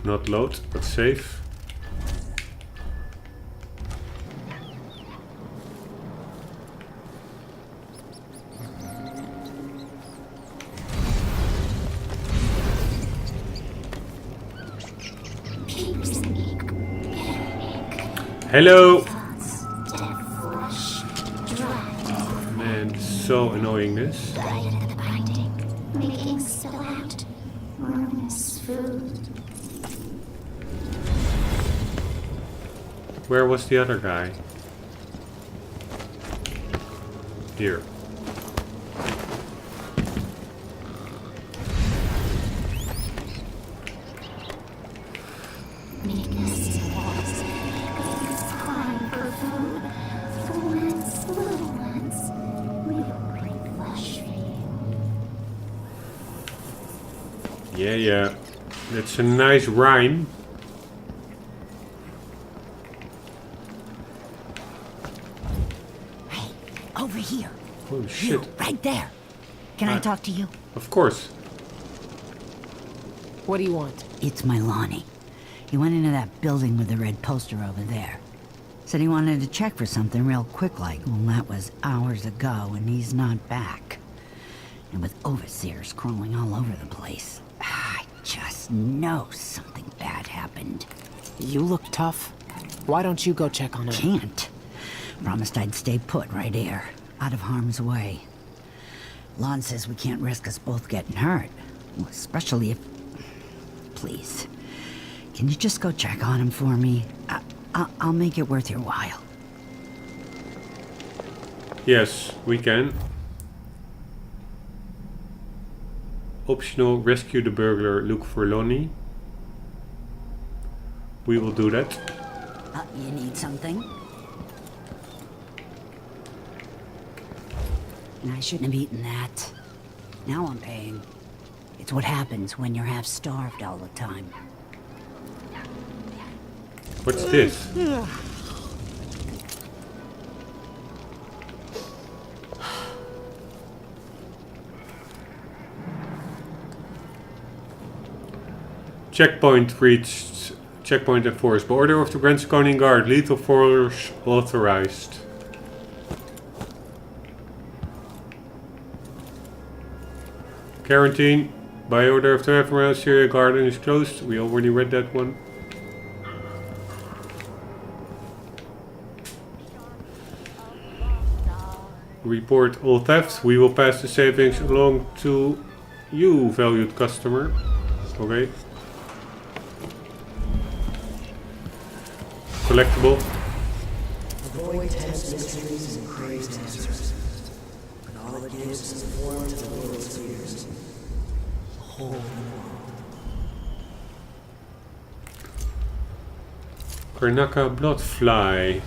Not load, but save. Hello! Man, so annoying this. Making select ruinous food. Where was the other guy? Here. Yeah. That's a nice rhyme. Hey, over here. Oh shit. You, right there. Can I talk to you? Of course. What do you want? It's my Lonnie. He went into that building with the red poster over there. Said he wanted to check for something real quick like. Well, that was hours ago and he's not back. And with overseers crawling all over the place, I just know something bad happened. You look tough. Why don't you go check on him? Can't. Promised I'd stay put right here, out of harm's way. Lon says we can't risk us both getting hurt. Well, especially if... Please. Can you just go check on him for me? I'll make it worth your while. Yes, we can. Optional, rescue the burglar, look for Lonnie. We will do that. You need something? I shouldn't have eaten that. Now I'm paying. It's what happens when you're half starved all the time. What's this? Checkpoint reached. Checkpoint enforced. By order of the Grand Sconian Guard, lethal force authorized. Quarantine. By order of the Reverend Syria Garden is closed. We already read that one. Report all thefts. We will pass the savings along to you, valued customer. Okay. Collectible. Avoid tense mysteries and crazed answers. And all it gives is a form to the world's fears. A hole in the world. Karnaka Bloodfly.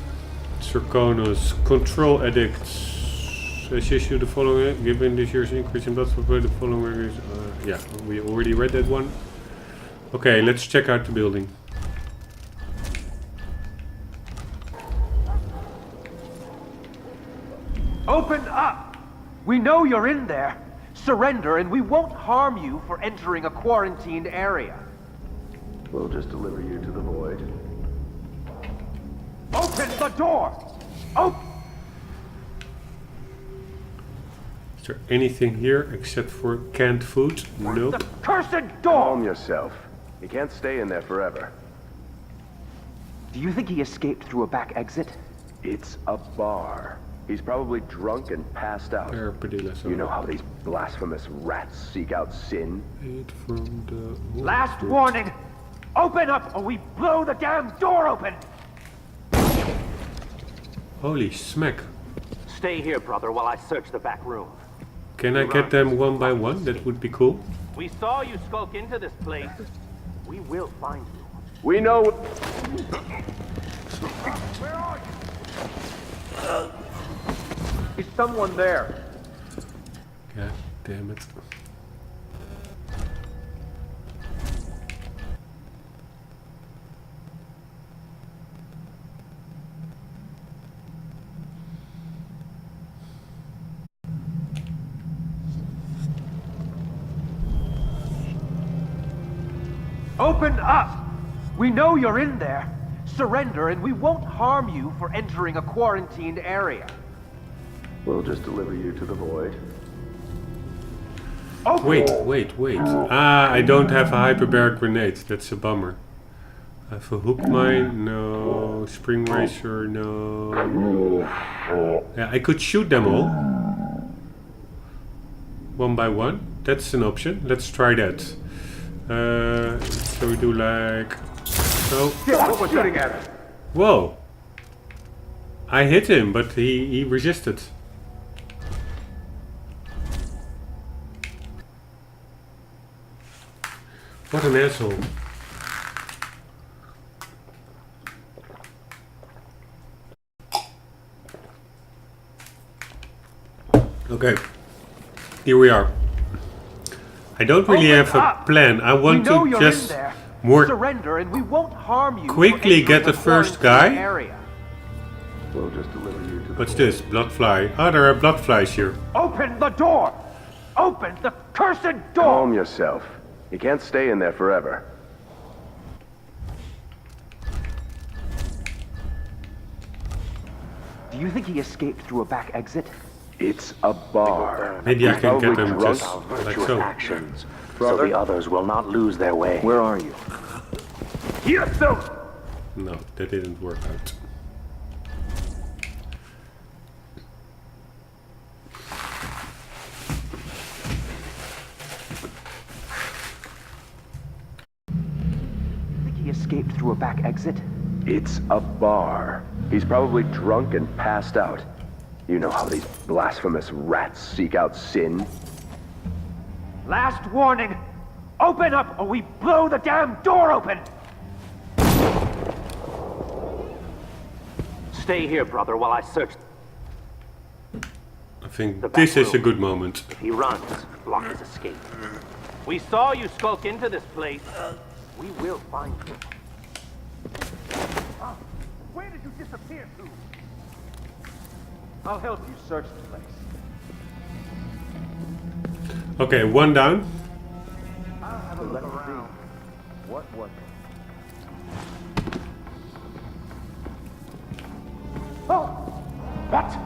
Zirconus. Control Addicts. Has issued the following. Given this year's increase in blood supply, the following is. Yeah, we already read that one. Okay, let's check out the building. Open up! We know you're in there. Surrender and we won't harm you for entering a quarantined area. We'll just deliver you to the void. Open the door! Open! Is there anything here except for canned food? Nope. The cursed door! Calm yourself. You can't stay in there forever. Do you think he escaped through a back exit? It's a bar. He's probably drunk and passed out. You know how these blasphemous rats seek out sin? From the Last warning! Open up or we blow the damn door open! Holy smack. Stay here, brother, while I search the back room. Can I get them one by one? That would be cool. We saw you skulk into this place. We will find you. We know... Where are you? Is someone there? God damn it. Open up! We know you're in there. Surrender and we won't harm you for entering a quarantined area. We'll just deliver you to the void. Wait. Ah, I don't have a hyperbaric grenade. That's a bummer. I have a hook mine, no. Spring racer, no. Yeah, I could shoot them all. One by one. That's an option. Let's try that. So we do like so. What was shooting at us? Whoa! I hit him, but he resisted. What an asshole! Okay, here we are. I don't really have a plan. I want to just more surrender and we won't harm you. Quickly get the first guy. We'll just deliver you to the What's this? Blood fly. Ah, there are blood flies here. Open the door! Open the cursed door! Calm yourself. You can't stay in there forever. Do you think he escaped through a back exit? It's a bar. Maybe I can get them drunk just like Virtuous so. actions, Brother? so the others will not lose their way. Where are you? Yes, sir! No, that didn't work out. Think he escaped through a back exit? It's a bar. He's probably drunk and passed out. You know how these blasphemous rats seek out sin? Last warning! Open up or we blow the damn door open! Stay here, brother, while I search. I think this is a good moment. If he runs, block his escape. We saw you skulk into this place. We will find you. Where did you disappear to? I'll help you search the place. Okay, one down. I'll have a look around. What was it? Oh! What?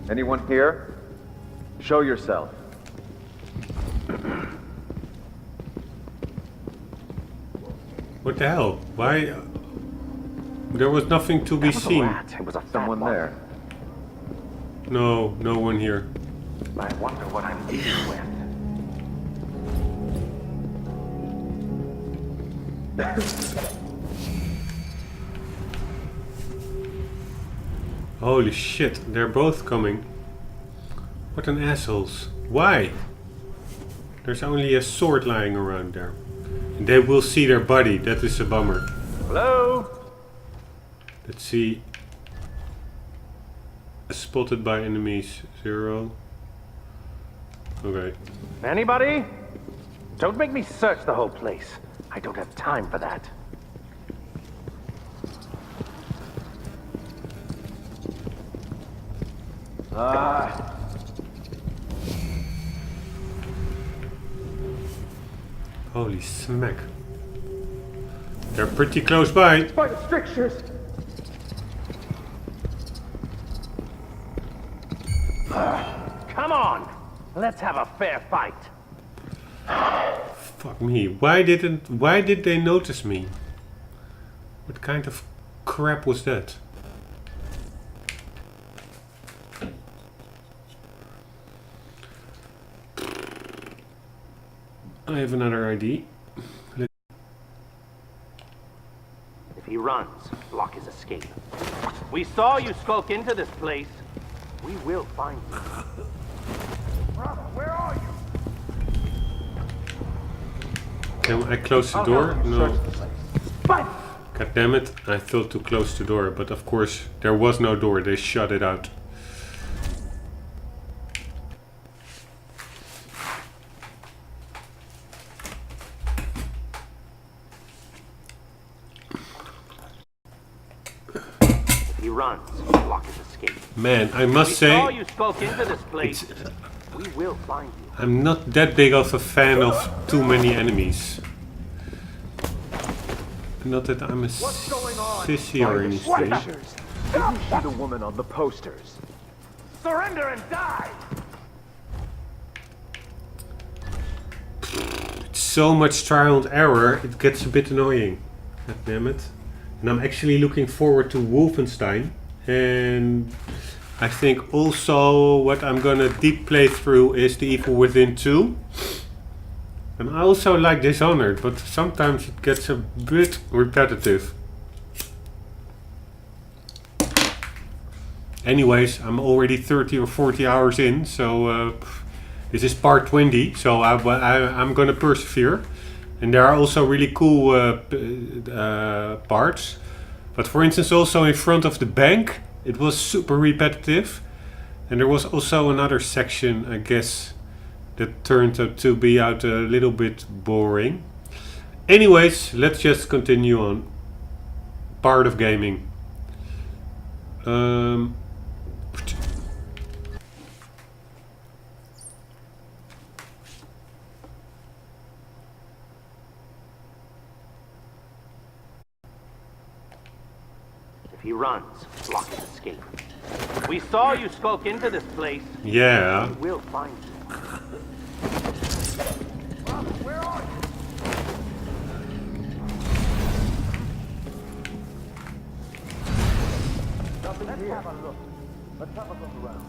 Anyone here? Show yourself. What the hell? Why? There was nothing to be seen. It was a Someone there. No, no one here. I wonder what I'm dealing with. Holy shit, they're both coming. What an assholes. Why? There's only a sword lying around there. And they will see their body, that is a bummer. Hello? Let's see. Spotted by enemies, 0. Okay. Anybody? Don't make me search the whole place. I don't have time for that. Holy smack. They're pretty close by. By the strictures! Come on! Let's have a fair fight. Fuck me. Why did they notice me? What kind of crap was that? I have another ID. If he runs, block his escape. We saw you skulk into this place. We will find you. Brother, where are you? Can I close the door? No. But God damn it. I thought to close the door, but of course there was no door. They shut it out. he runs, block his escape. Man, I must say, You spoke into this place. We will find you. I'm not that big of a fan of too many enemies. Not that I'm a sissy or anything. Did you see the woman on the posters? Surrender and die! So much trial and error, it gets a bit annoying. God damn it. And I'm actually looking forward to Wolfenstein. And I think also what I'm gonna deep play through is The Evil Within 2. And I also like Dishonored, but sometimes it gets a bit repetitive. Anyways, I'm already 30 or 40 hours in, so this is part 20, so I'm gonna persevere. And there are also really cool parts. But for instance, also in front of the bank, it was super repetitive. And there was also another section, I guess, that turned out to be a little bit boring. Anyways, let's just continue on. Part of gaming. If he runs, block his escape. We saw you spoke into this place. Yeah. We will find you. Where are you? Let's have a look. Let's have a look around.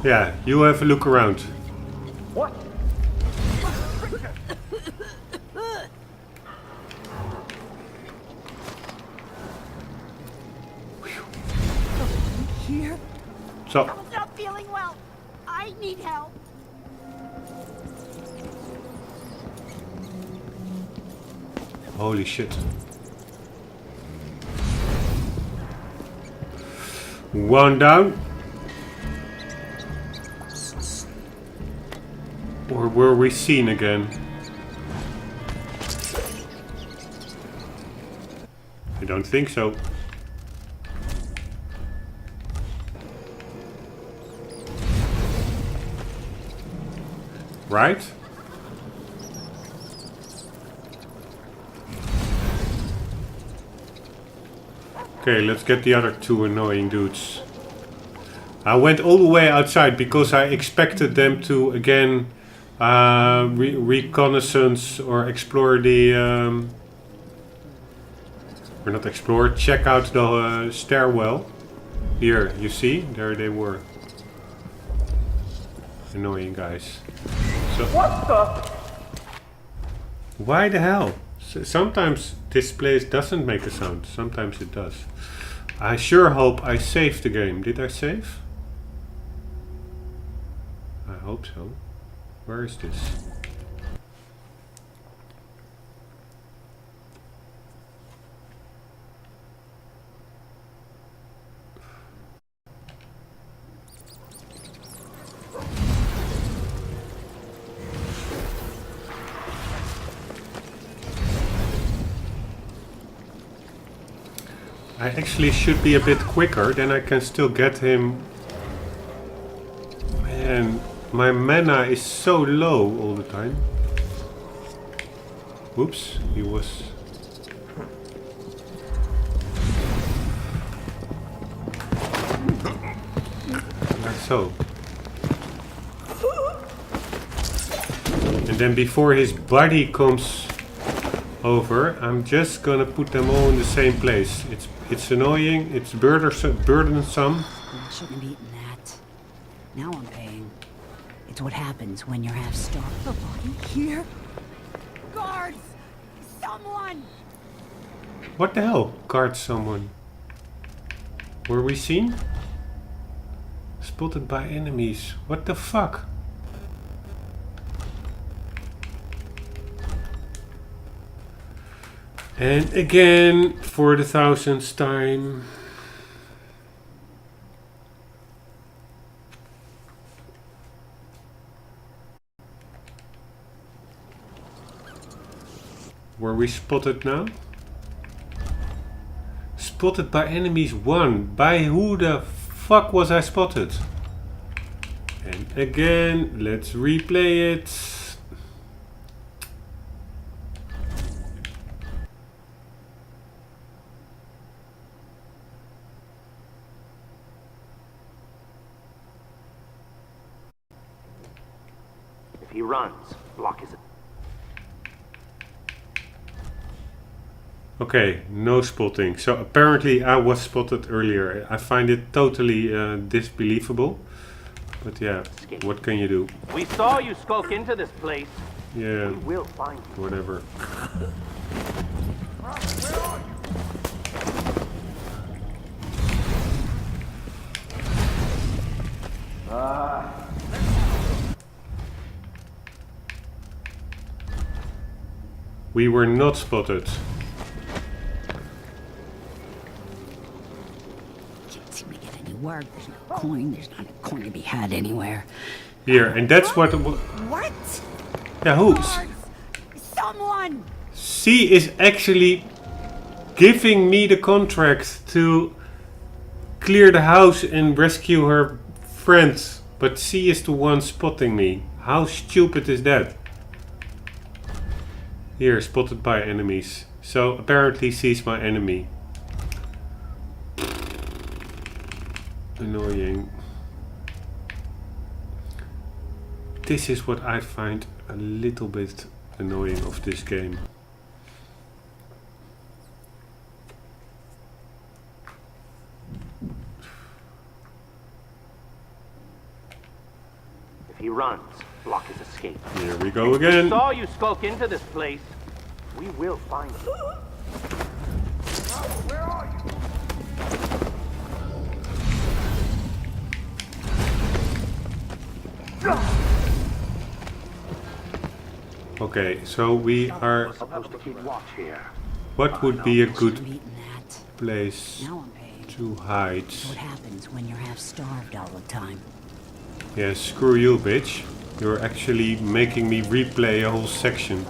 Yeah, you have a look around. What? Here? So, I'm not feeling well. I need help. holy shit. One down. Or were we seen again? I don't think so. Right? Okay, let's get the other two annoying dudes. I went all the way outside because I expected them to again reconnaissance or explore the or not explore, check out the stairwell. Here, you see? There they were. Annoying guys. So, What the? why the hell? Sometimes this place doesn't make a sound. Sometimes it does. I sure hope I saved the game. Did I save? I hope so. Where is this? I actually should be a bit quicker, then I can still get him. Man, my mana is so low all the time. Whoops, he was... like so. And then before his body comes over, I'm just gonna put them all in the same place. It's annoying, it's burdensome. I shouldn't have eaten that. Now I'm paying. It's what happens when you're half starved. The body here? Guards! Someone! What the hell? Guard someone. Were we seen? Spotted by enemies. What the fuck? And again, for the 1000th time. Were we spotted now? Spotted by enemies 1. By who the fuck was I spotted? And again, let's replay it. If he runs, block his... Okay, no spotting. So apparently I was spotted earlier. I find it totally disbelievable. But yeah, what can you do? We saw you skulk into this place. Yeah, We will find you. whatever. We were not spotted. Can't seem to get any word. There's no coin. There's not a coin to be had anywhere. Here, and that's what... What? Yeah, who's? Someone! C is actually giving me the contract to clear the house and rescue her friends. But C is the one spotting me. How stupid is that? Here, spotted by enemies. So apparently C is my enemy. Annoying. This is what I find a little bit annoying of this game. If he runs, block his escape. Here we go again. We saw you skulk into this place. We will find you. Where are you? Okay, so we are... Supposed to keep watch here. What would be a good I've eaten that. place Now I'm paying. to hide? That's what happens when you're half starved all the time. Yeah, screw you, bitch. You're actually making me replay a whole section.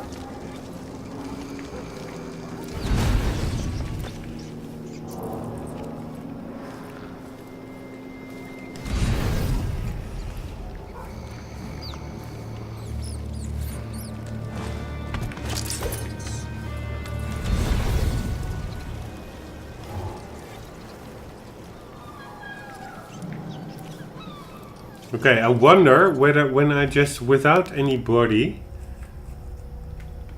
Okay, I wonder whether when I just, without any body,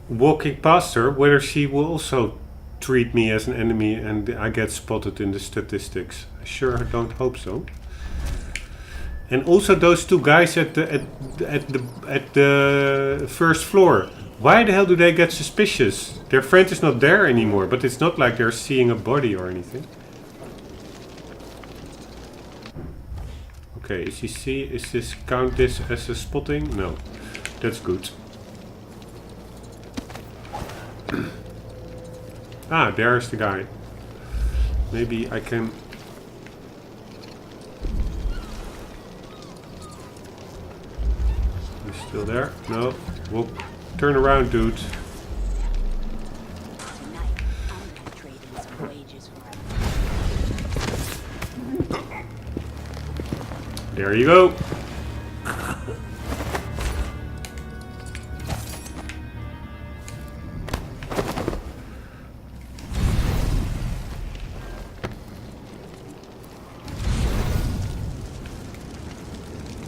walking past her, whether she will also treat me as an enemy and I get spotted in the statistics. I sure don't hope so. And also those two guys at the first floor. Why the hell do they get suspicious? Their friend is not there anymore, but it's not like they're seeing a body or anything. Okay, is he see? Is this count this as a spotting? No, that's good. Ah, there's the guy. Maybe I can. He's still there? No. Well, turn around, dude. There you go.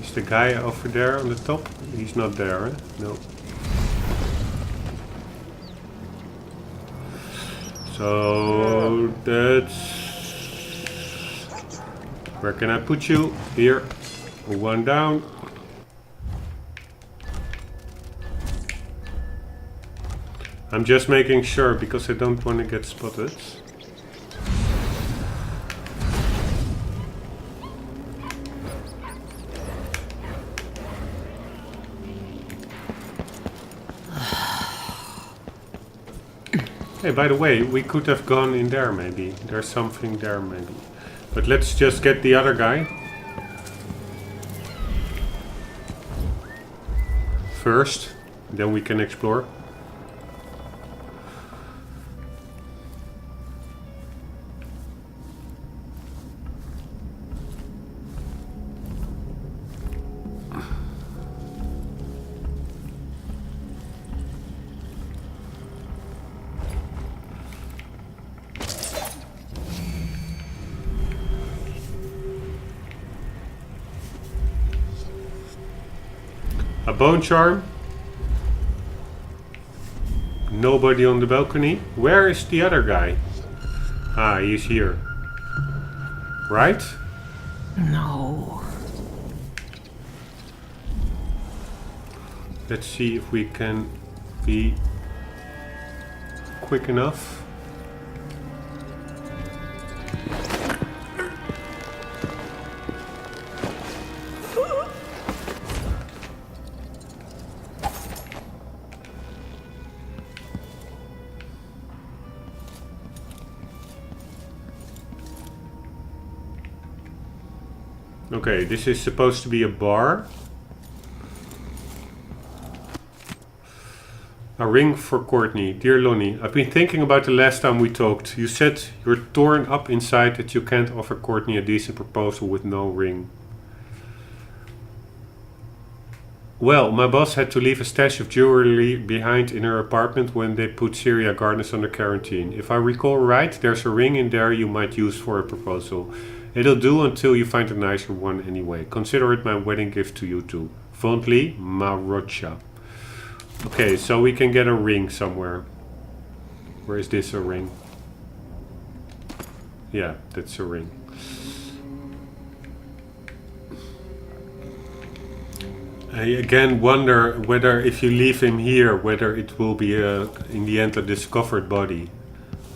Is the guy over there on the top? He's not there, eh? No. So that's... Where can I put you? Here. One down. I'm just making sure because I don't want to get spotted. Hey, by the way, we could have gone in there maybe. There's something there maybe. But let's just get the other guy first, then we can explore. A bone charm. Nobody on the balcony. Where is the other guy? Ah, he's here. Right? No. Let's see if we can be quick enough. Okay, this is supposed to be a bar. A ring for Courtney. Dear Lonnie, I've been thinking about the last time we talked. You said you're torn up inside that you can't offer Courtney a decent proposal with no ring. Well, my boss had to leave a stash of jewelry behind in her apartment when they put Syria Gardens under quarantine. If I recall right, there's a ring in there you might use for a proposal. It'll do until you find a nicer one anyway. Consider it my wedding gift to you too. Fondly, Marocha. Okay, so we can get a ring somewhere. Where is this a ring? Yeah, that's a ring. I again wonder whether if you leave him here, whether it will be in the end a discovered body.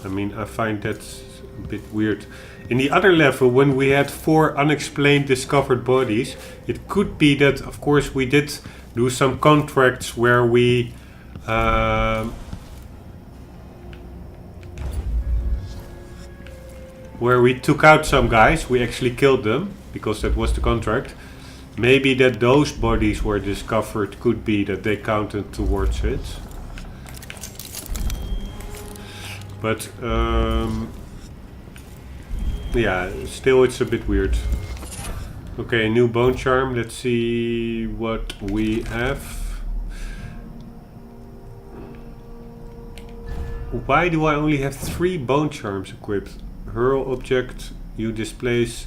I mean, I find that's a bit weird. In the other level, when we had 4 unexplained discovered bodies, it could be that, of course, we did do some contracts where we took out some guys. We actually killed them because that was the contract. Maybe that those bodies were discovered, could be that they counted towards it. But yeah, still it's a bit weird. Okay, a new bone charm. Let's see what we have. Why do I only have 3 bone charms equipped? Hurl object, you displace,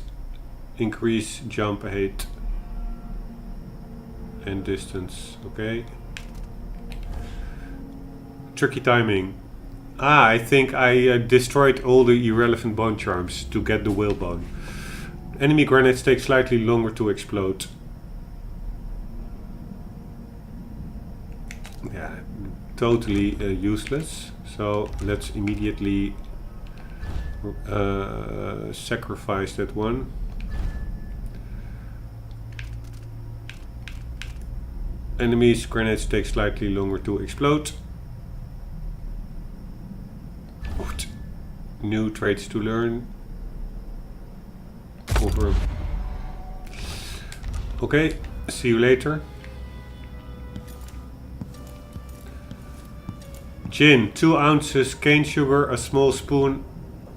increase jump height and distance. Okay. Tricky timing. Ah, I think I destroyed all the irrelevant bone charms to get the whalebone. Enemy grenades take slightly longer to explode. Yeah, totally useless. So let's immediately sacrifice that one. Enemies grenades take slightly longer to explode. New traits to learn. Over. Okay, see you later. Gin, 2 ounces cane sugar, a small spoon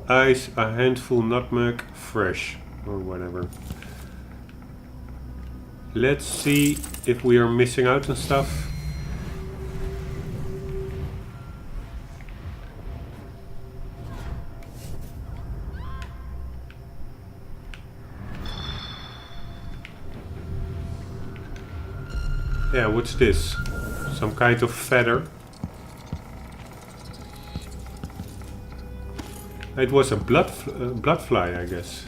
ice, a handful nutmeg, fresh or whatever. Let's see if we are missing out on stuff. Yeah, what's this? Some kind of feather. It was a blood fly, I guess.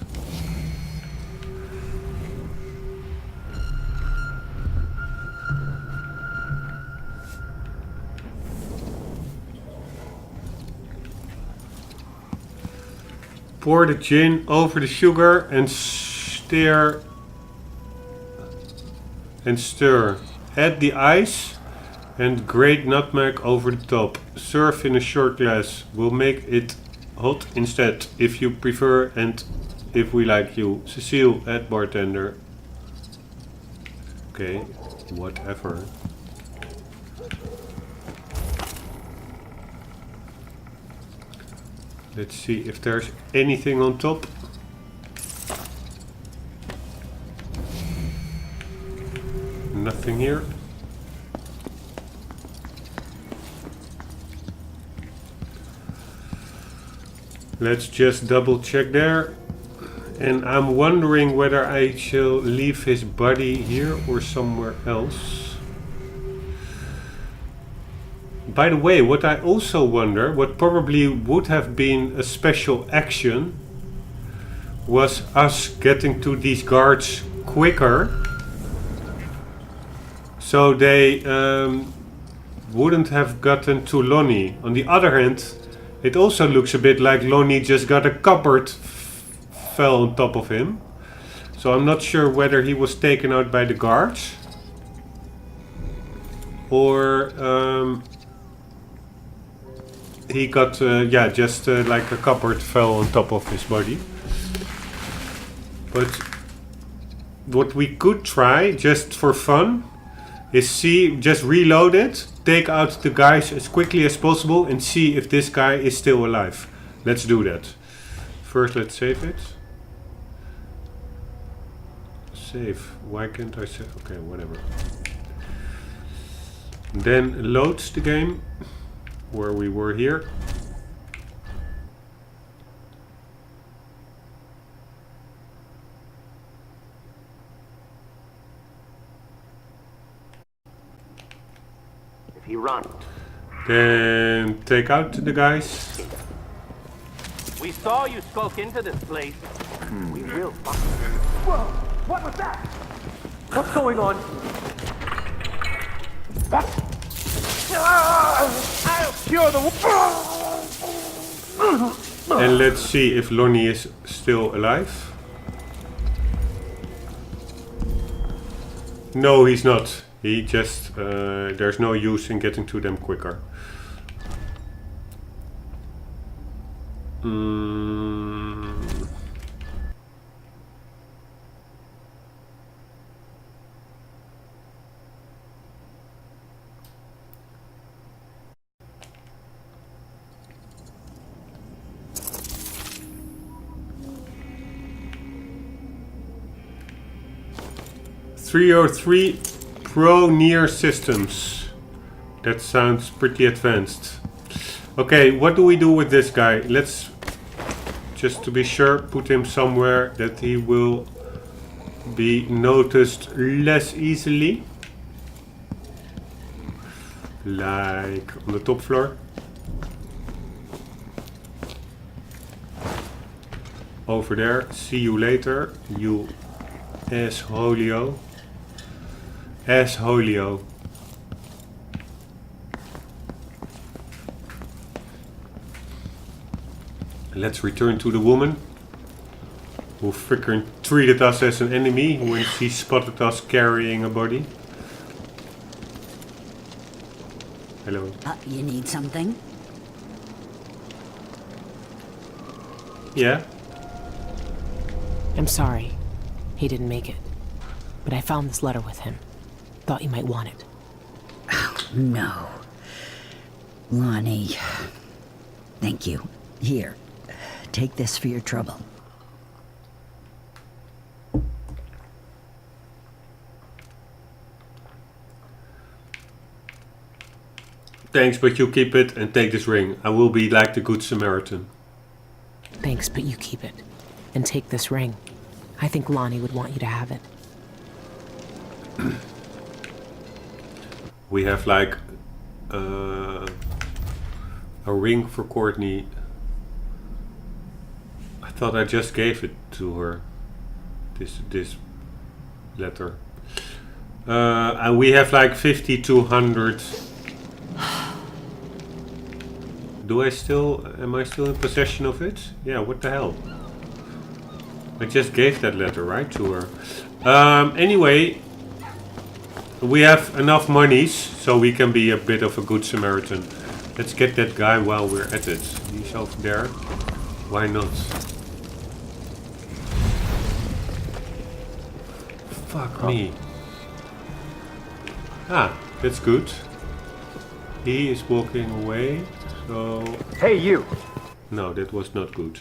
Pour the gin over the sugar and stir. Add the ice and grate nutmeg over the top. Serve in a short glass. We'll make it hot instead, if you prefer and if we like you. Cecile, add bartender. Okay, whatever. Let's see if there's anything on top. Nothing here. Let's just double check there. And I'm wondering whether I shall leave his body here or somewhere else. By the way, what I also wonder, what probably would have been a special action, was us getting to these guards quicker, so they wouldn't have gotten to Lonnie. On the other hand, it also looks a bit like Lonnie just got a cupboard fell on top of him. So I'm not sure whether he was taken out by the guards or he got, just like a cupboard fell on top of his body. But what we could try, just for fun, is just reload it, take out the guys as quickly as possible and see if this guy is still alive. Let's do that. First, let's save it. Save. Why can't I save? Okay, whatever. Then loads the game where we were here. If he runs. Then take out the guys. We saw you skulk into this place. We will fuck. Whoa! What was that? What's going on? What? I'll cure the... And let's see if Lonnie is still alive. No, he's not. He just... there's no use in getting to them quicker. 303 Pro Near Systems. That sounds pretty advanced. Okay, what do we do with this guy? Let's, just to be sure, put him somewhere that he will be noticed less easily. Like on the top floor. Over there. See you later, you assholio. Assholio. Let's return to the woman who freaking treated us as an enemy when she spotted us carrying a body. Hello. You need something? Yeah? I'm sorry. He didn't make it. But I found this letter with him. Thought you might want it. Oh, no. Lonnie. Thank you. Here. Take this for your trouble. Thanks, but you keep it and take this ring. I will be like the Good Samaritan. Thanks, but you keep it. And take this ring. I think Lonnie would want you to have it. We have like a ring for Courtney. I thought I just gave it to her. This letter. And we have like 5,200. Am I still in possession of it? Yeah, what the hell? I just gave that letter, right, to her. Anyway, we have enough monies, so we can be a bit of a good Samaritan. Let's get that guy while we're at it. He's over there. Why not? Fuck me. Ah, that's good. He is walking away, so... Hey, you! No, that was not good.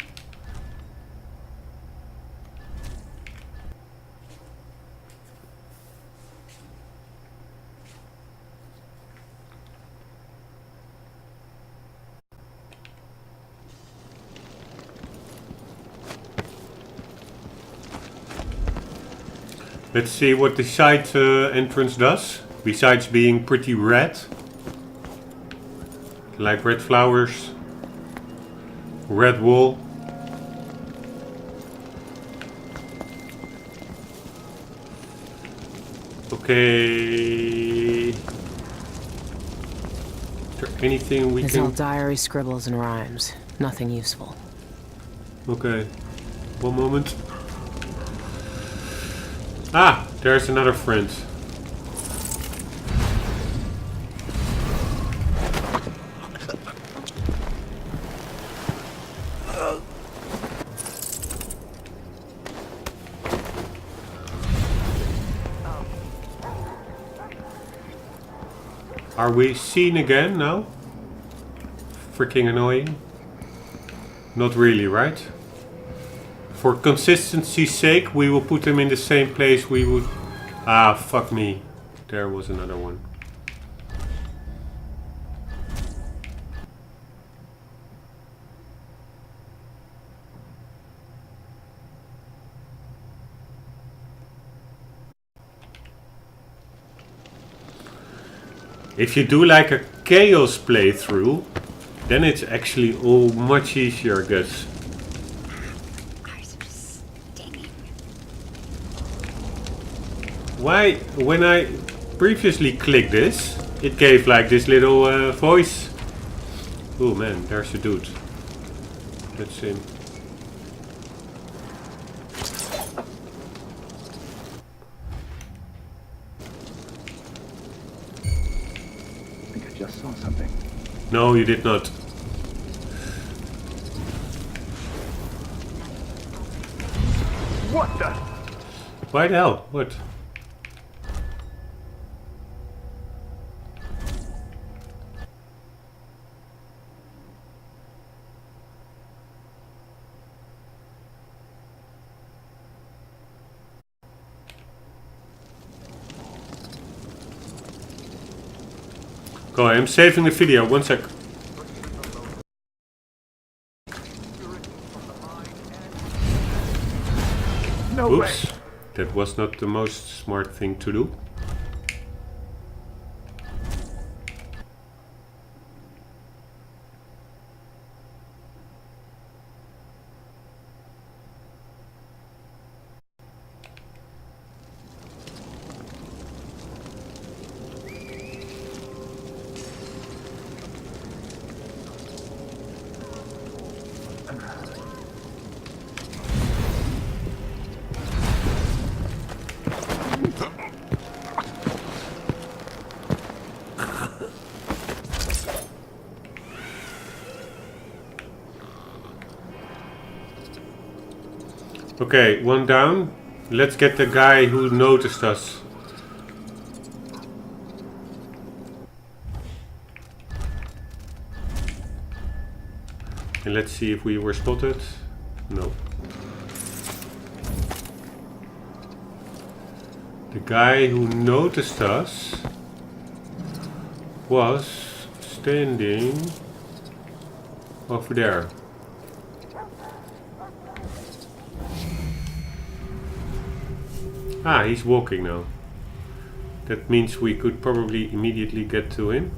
Let's see what the side entrance does, besides being pretty red. Like red flowers. Red wool. Okay. Is there anything we It's can... all diary scribbles and rhymes. Nothing useful. Okay. One moment. Ah! There's another friend. Are we seen again now? Freaking annoying. Not really, right? For consistency's sake, we will put them in the same place we would... Ah, fuck me. There was another one. If you do like a chaos playthrough, then it's actually all much easier, I guess. Why, when I previously clicked this, it gave like this little voice. Oh man, there's a dude. That's him. I think I just saw something. No, you did not. What the? Why the hell? What? Go, I'm saving the video. 1 sec. No Oops. way. That was not the most smart thing to do. Okay, one down. Let's get the guy who noticed us. And let's see if we were spotted. No. The guy who noticed us was standing over there. Ah, he's walking now. That means we could probably immediately get to him.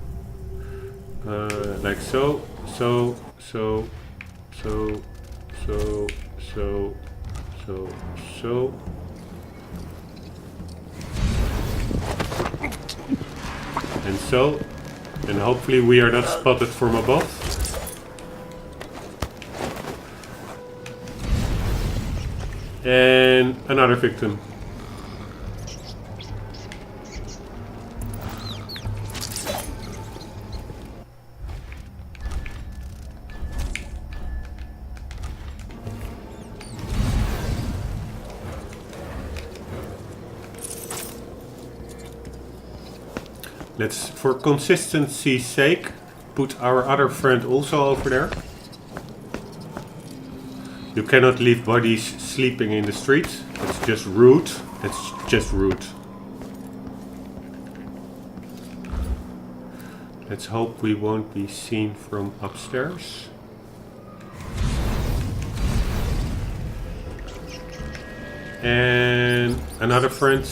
Like so, so, so, so, so, so, so, so. And so. And hopefully we are not spotted from above. And another victim. Let's, for consistency's sake, put our other friend also over there. You cannot leave bodies sleeping in the streets. That's just rude. That's just rude. Let's hope we won't be seen from upstairs. And another friend.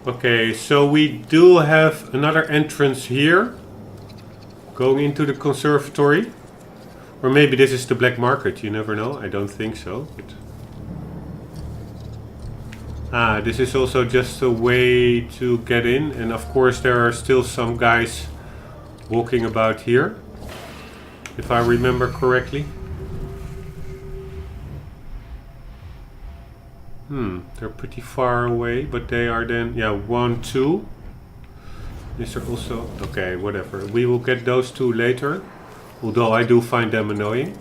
Okay, so we do have another entrance here. Going into the conservatory. Or maybe this is the black market, you never know. I don't think so. But... Ah, this is also just a way to get in. And of course there are still some guys walking about here. If I remember correctly. They're pretty far away, but they are then, yeah, 1, 2. Is there also, okay, whatever. We will get those two later. Although I do find them annoying.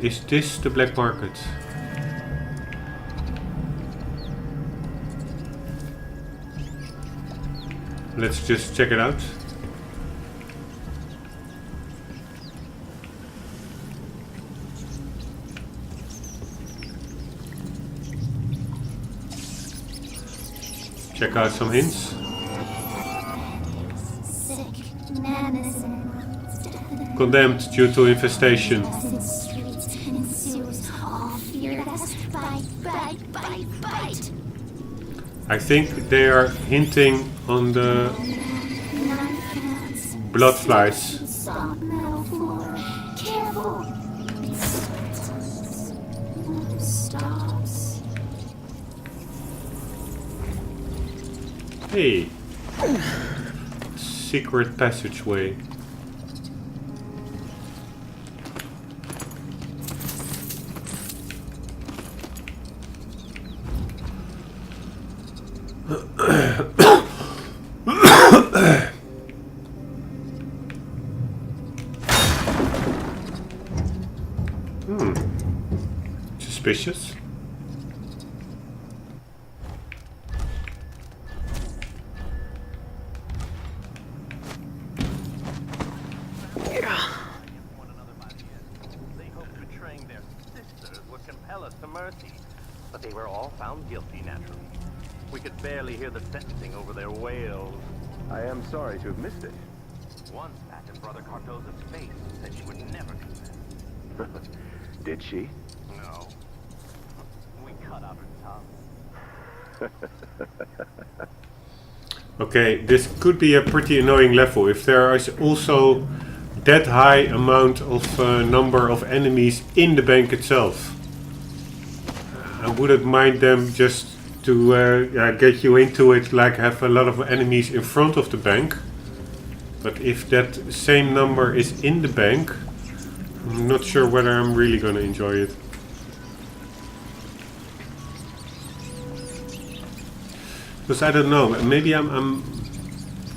Is this the black market? Let's just check it out. Check out some hints. Condemned due to infestation. I think they are hinting on the blood flies. Hey, secret passageway. Suspicious. But they were all found guilty, naturally. We could barely hear the sentencing over their wails. I am sorry to have missed it. One spat in Brother Cardoza's face and said she would never confess. Did she? No. We cut out her tongue. Okay, this could be a pretty annoying level if there is also that high amount of number of enemies in the bank itself. I wouldn't mind them just to get you into it, like have a lot of enemies in front of the bank. But if that same number is in the bank, I'm not sure whether I'm really gonna enjoy it. Because I don't know, maybe I'm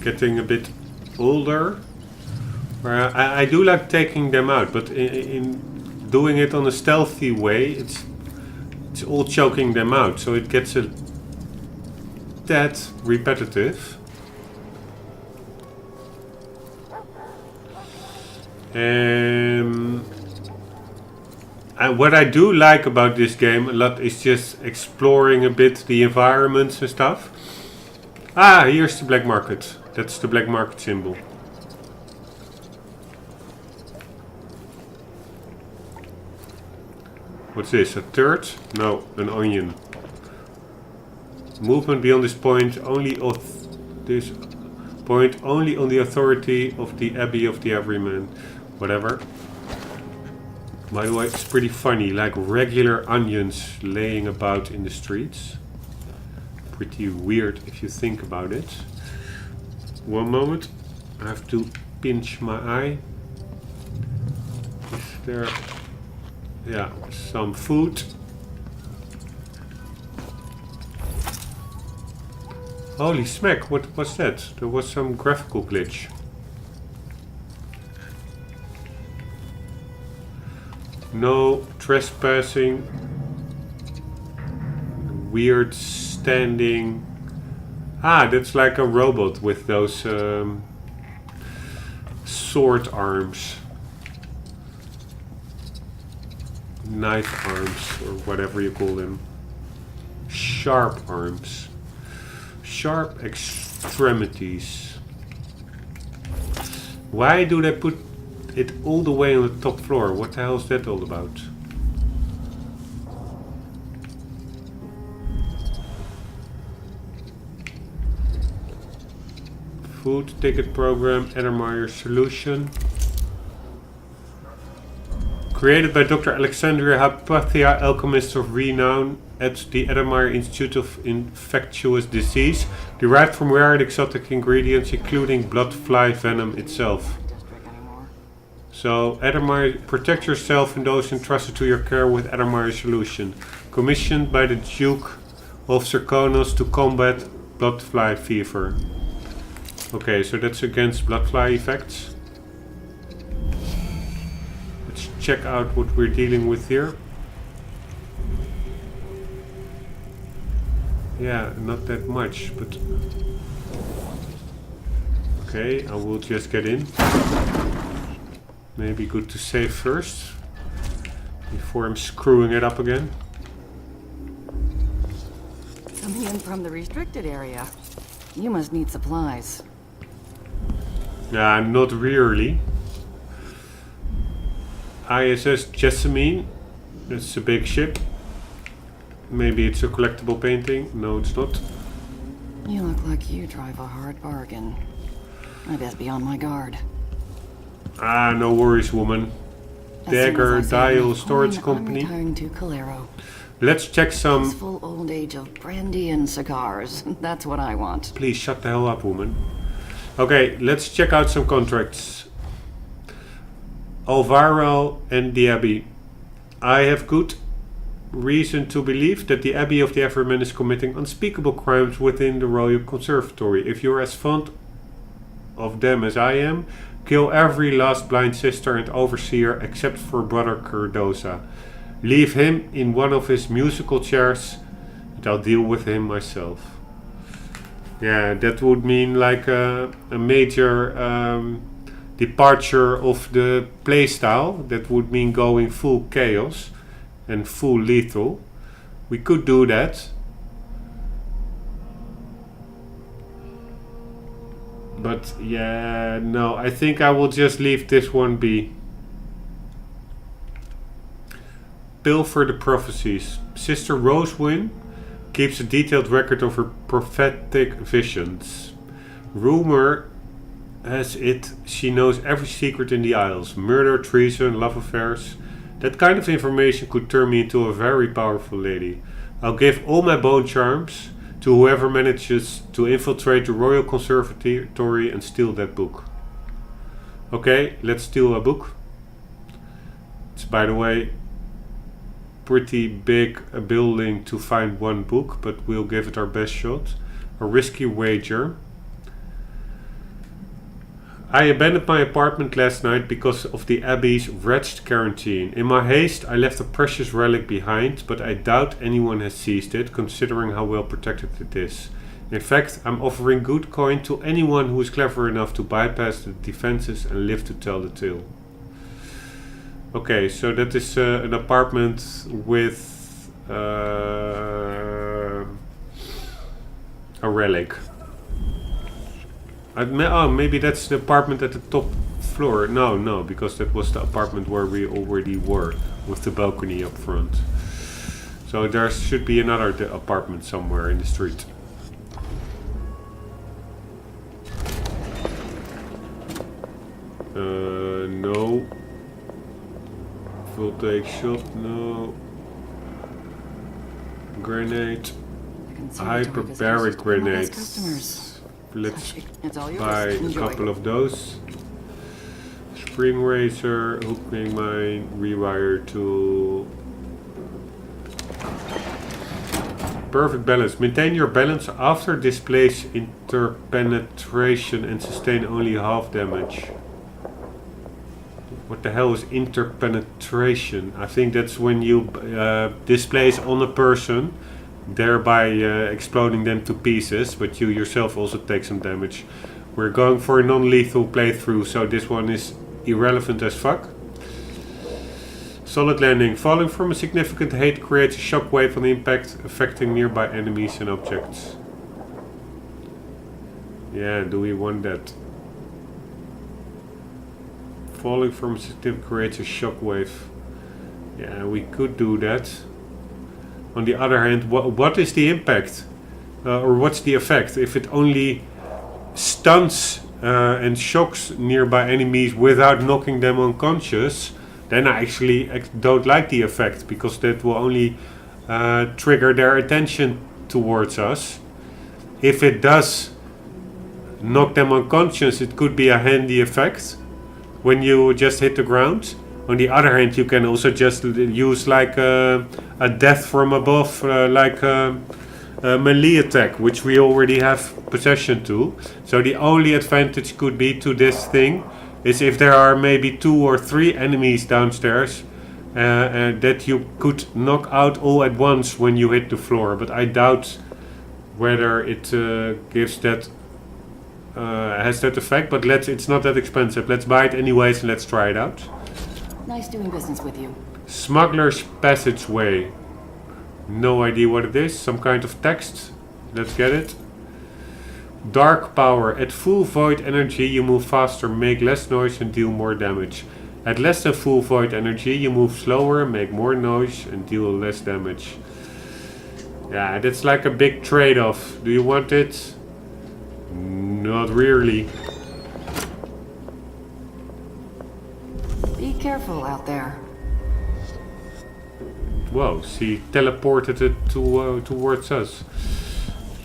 getting a bit older. Where I do like taking them out, but in doing it on a stealthy way, it's all choking them out, so it gets a tad repetitive. And what I do like about this game a lot is just exploring a bit the environments and stuff. Ah, here's the black market. That's the black market symbol. What's this? A turd? No, an onion. Movement beyond this point only on the authority of the Abbey of the Everyman. Whatever. By the way, it's pretty funny, like regular onions laying about in the streets. Pretty weird if you think about it. One moment, I have to pinch my eye. Is there, yeah, some food? Holy smack, what was that? There was some graphical glitch. No trespassing. Weird standing. Ah, that's like a robot with those sword arms. Knife arms, or whatever you call them. Sharp arms. Sharp extremities. Why do they put it all the way on the top floor? What the hell is that all about? Food ticket program, Edelmeyer solution. Created by Dr. Alexandria Hypatia, alchemist of renown at the Edelmeyer Institute of Infectious Disease, derived from rare and exotic ingredients, including blood fly venom itself. So, Edelmeyer, protect yourself and those entrusted to your care with Edelmeyer solution. Commissioned by the Duke of Zirconos to combat blood fly fever. Okay, so that's against blood fly effects. Let's check out what we're dealing with here. Yeah, not that much, but... Okay, I will just get in. Maybe good to save first, before I'm screwing it up again. Coming in from the restricted area. You must need supplies. Nah, not really. ISS Jessamine. That's a big ship. Maybe it's a collectible painting. No, it's not. You look like you drive a hard bargain. I best be on my guard. Ah, no worries, woman. Dagger Dial Storage Company. I'm retiring to Calero. Let's check some... Peaceful old age of brandy and cigars. That's what I want. Please shut the hell up, woman. Okay, let's check out some contracts. Alvaro and the Abbey. I have good reason to believe that the Abbey of the Everman is committing unspeakable crimes within the Royal Conservatory. If you're as fond of them as I am, kill every last blind sister and overseer except for Brother Cardoza. Leave him in one of his musical chairs and I'll deal with him myself. Yeah, that would mean like a major departure of the playstyle. That would mean going full chaos and full lethal. We could do that. But yeah, no, I think I will just leave this one be. Pilfer the Prophecies. Sister Rosewyn keeps a detailed record of her prophetic visions. Rumor has it she knows every secret in the Isles. Murder, treason, love affairs. That kind of information could turn me into a very powerful lady. I'll give all my bone charms to whoever manages to infiltrate the Royal Conservatory and steal that book. Okay, let's steal a book. It's, by the way, pretty big a building to find one book, but we'll give it our best shot. A risky wager. I abandoned my apartment last night because of the Abbey's wretched quarantine. In my haste, I left a precious relic behind, but I doubt anyone has seized it, considering how well protected it is. In fact, I'm offering good coin to anyone who is clever enough to bypass the defenses and live to tell the tale. Okay, so that is an apartment with a relic. Maybe that's the apartment at the top floor. No, because that was the apartment where we already were, with the balcony up front. So there should be another apartment somewhere in the street. No. Full take shot, no. Grenade. Hyperbaric grenades. Let's buy a couple of those. Spring razor, hooking mine, rewire tool. Perfect balance. Maintain your balance after displace interpenetration and sustain only half damage. What the hell is interpenetration? I think that's when you displace on a person, thereby exploding them to pieces, but you yourself also take some damage. We're going for a non-lethal playthrough, so this one is irrelevant as fuck. Solid landing. Falling from a significant height creates a shockwave on impact, affecting nearby enemies and objects. Yeah, do we want that? Falling from a significant creates a shockwave. Yeah, we could do that. On the other hand, what is the impact? Or what's the effect? If it only stuns and shocks nearby enemies without knocking them unconscious, then I actually don't like the effect, because that will only trigger their attention towards us. If it does knock them unconscious, it could be a handy effect when you just hit the ground. On the other hand, you can also just use like a death from above, like a melee attack, which we already have possession to. So the only advantage could be to this thing is if there are maybe 2 or 3 enemies downstairs, that you could knock out all at once when you hit the floor. But I doubt whether it gives that, has that effect. But it's not that expensive. Let's buy it anyways and let's try it out. Nice doing business with you. Smuggler's Passageway. No idea what it is. Some kind of text. Let's get it. Dark Power. At full void energy you move faster, make less noise and deal more damage. At less than full void energy you move slower, make more noise and deal less damage. Yeah, that's like a big trade-off. Do you want it? Not really. Be careful out there. Whoa, she teleported it towards us.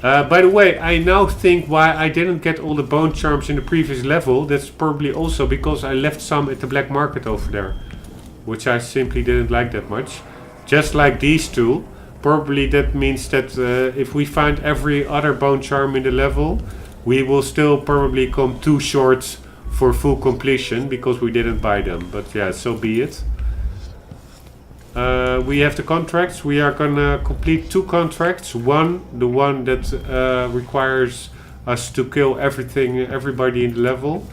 By the way, I now think why I didn't get all the bone charms in the previous level. That's probably also because I left some at the black market over there, which I simply didn't like that much. Just like these two. Probably that means that if we find every other bone charm in the level, we will still probably come too short for full completion because we didn't buy them. But yeah, so be it. We have the contracts. We are gonna complete 2 contracts. One, the one that requires us to kill everybody in the level.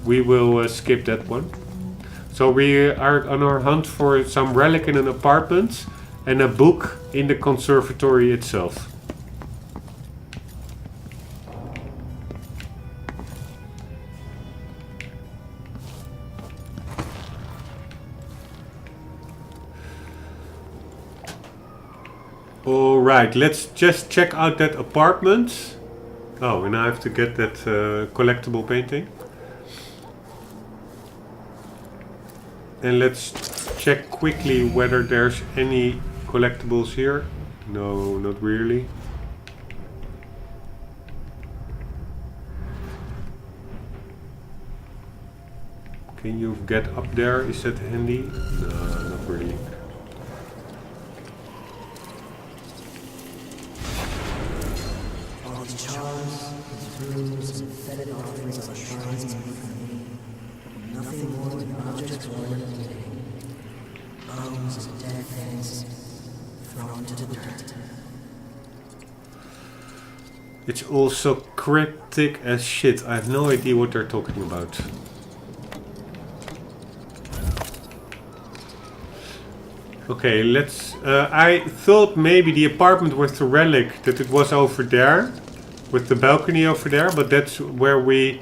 We will skip that one. So we are on our hunt for some relic in an apartment and a book in the conservatory itself. Alright, let's just check out that apartment. Oh, and I have to get that collectible painting. And let's check quickly whether there's any collectibles here. No, not really. Can you get up there? Is that handy? No, not really. All these charms, these runes, and fetid offerings on shrines made for me. Nothing more than objects worn of living. Bones and dead things thrown to the dirt. It's also cryptic as shit. I have no idea what they're talking about. Okay, let's... I thought maybe the apartment with the relic, that it was over there. With the balcony over there. But that's where we,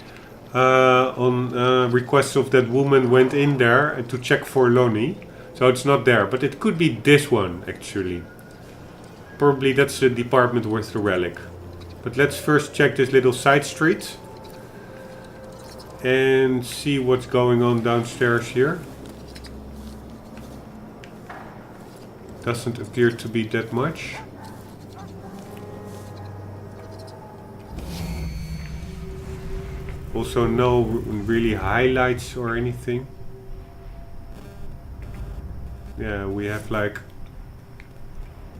on request of that woman, went in there to check for Lonnie. So it's not there. But it could be this one, actually. Probably that's the department with the relic. But let's first check this little side street. And see what's going on downstairs here. Doesn't appear to be that much. Also no really highlights or anything. Yeah, we have like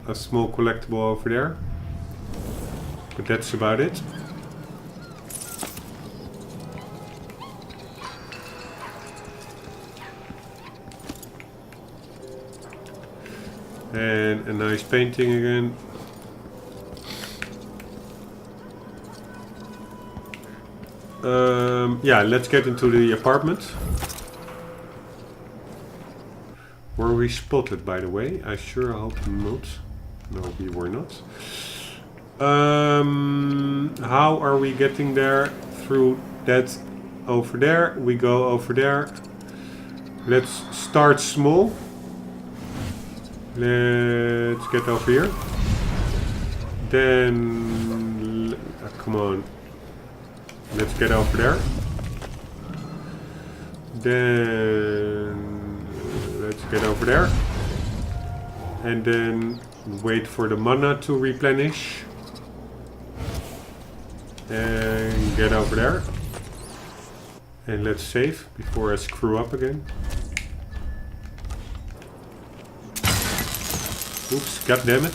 a small collectible over there. But that's about it. And a nice painting again. Yeah, let's get into the apartment. Were we spotted, by the way? I sure hope not. No, we were not. How are we getting there? Through that over there. We go over there. Let's start small. Let's get over here. Then... come on. Let's get over there. Then let's get over there. And then wait for the mana to replenish. And get over there. And let's save before I screw up again. Oops, god damn it.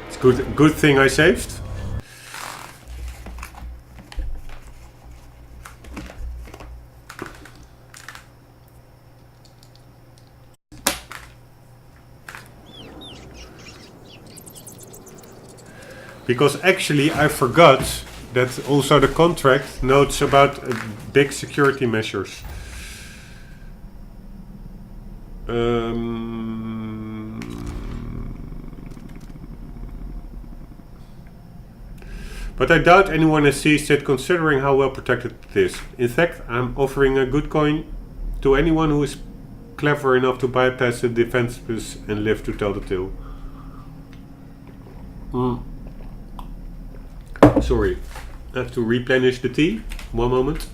It's good thing I saved. Because actually I forgot that also the contract notes about big security measures. But I doubt anyone has seized it considering how well protected it is. In fact, I'm offering a good coin to anyone who is clever enough to bypass the defenses and live to tell the tale. Sorry, I have to replenish the tea. One moment.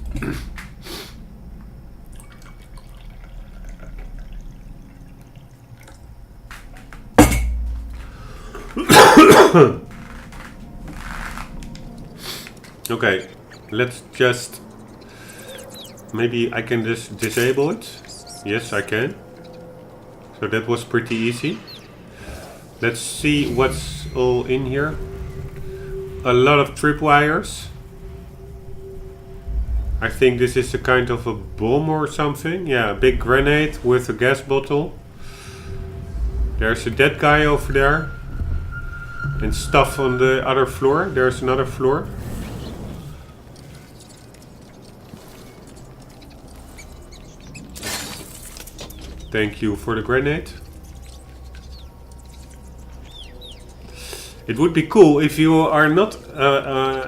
Okay, let's just... Maybe I can just disable it. Yes, I can. So that was pretty easy. Let's see what's all in here. A lot of tripwires. I think this is a kind of a bomb or something. Yeah, a big grenade with a gas bottle. There's a dead guy over there. And stuff on the other floor. There's another floor. Thank you for the grenade. It would be cool if you are not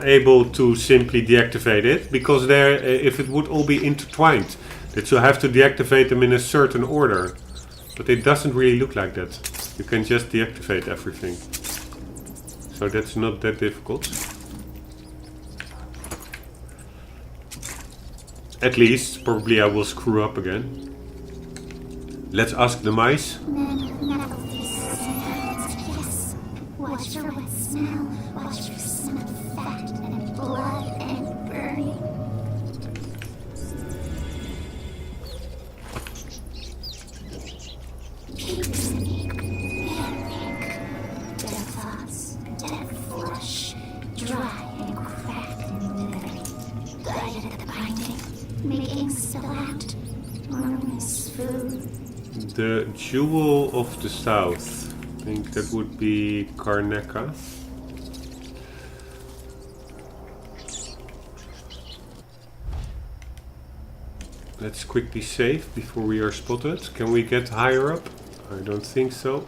able to simply deactivate it, because there, if it would all be intertwined, that you have to deactivate them in a certain order. But it doesn't really look like that. You can just deactivate everything. So that's not that difficult. At least, probably I will screw up again. Let's ask the mice. Yes. Watch for wet smell. Watch for smell fat and blood and burning. Pigs and ink, hair ink, dead thoughts, dead flesh, dry and cracked and withered. Guided at the binding, making still out. Wormless food. The Jewel of the South. I think that would be Karneka. Let's quickly save before we are spotted. Can we get higher up? I don't think so.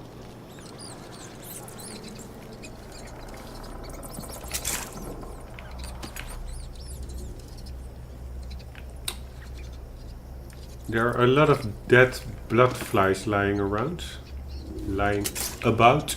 There are a lot of dead blood flies lying around. Lying about.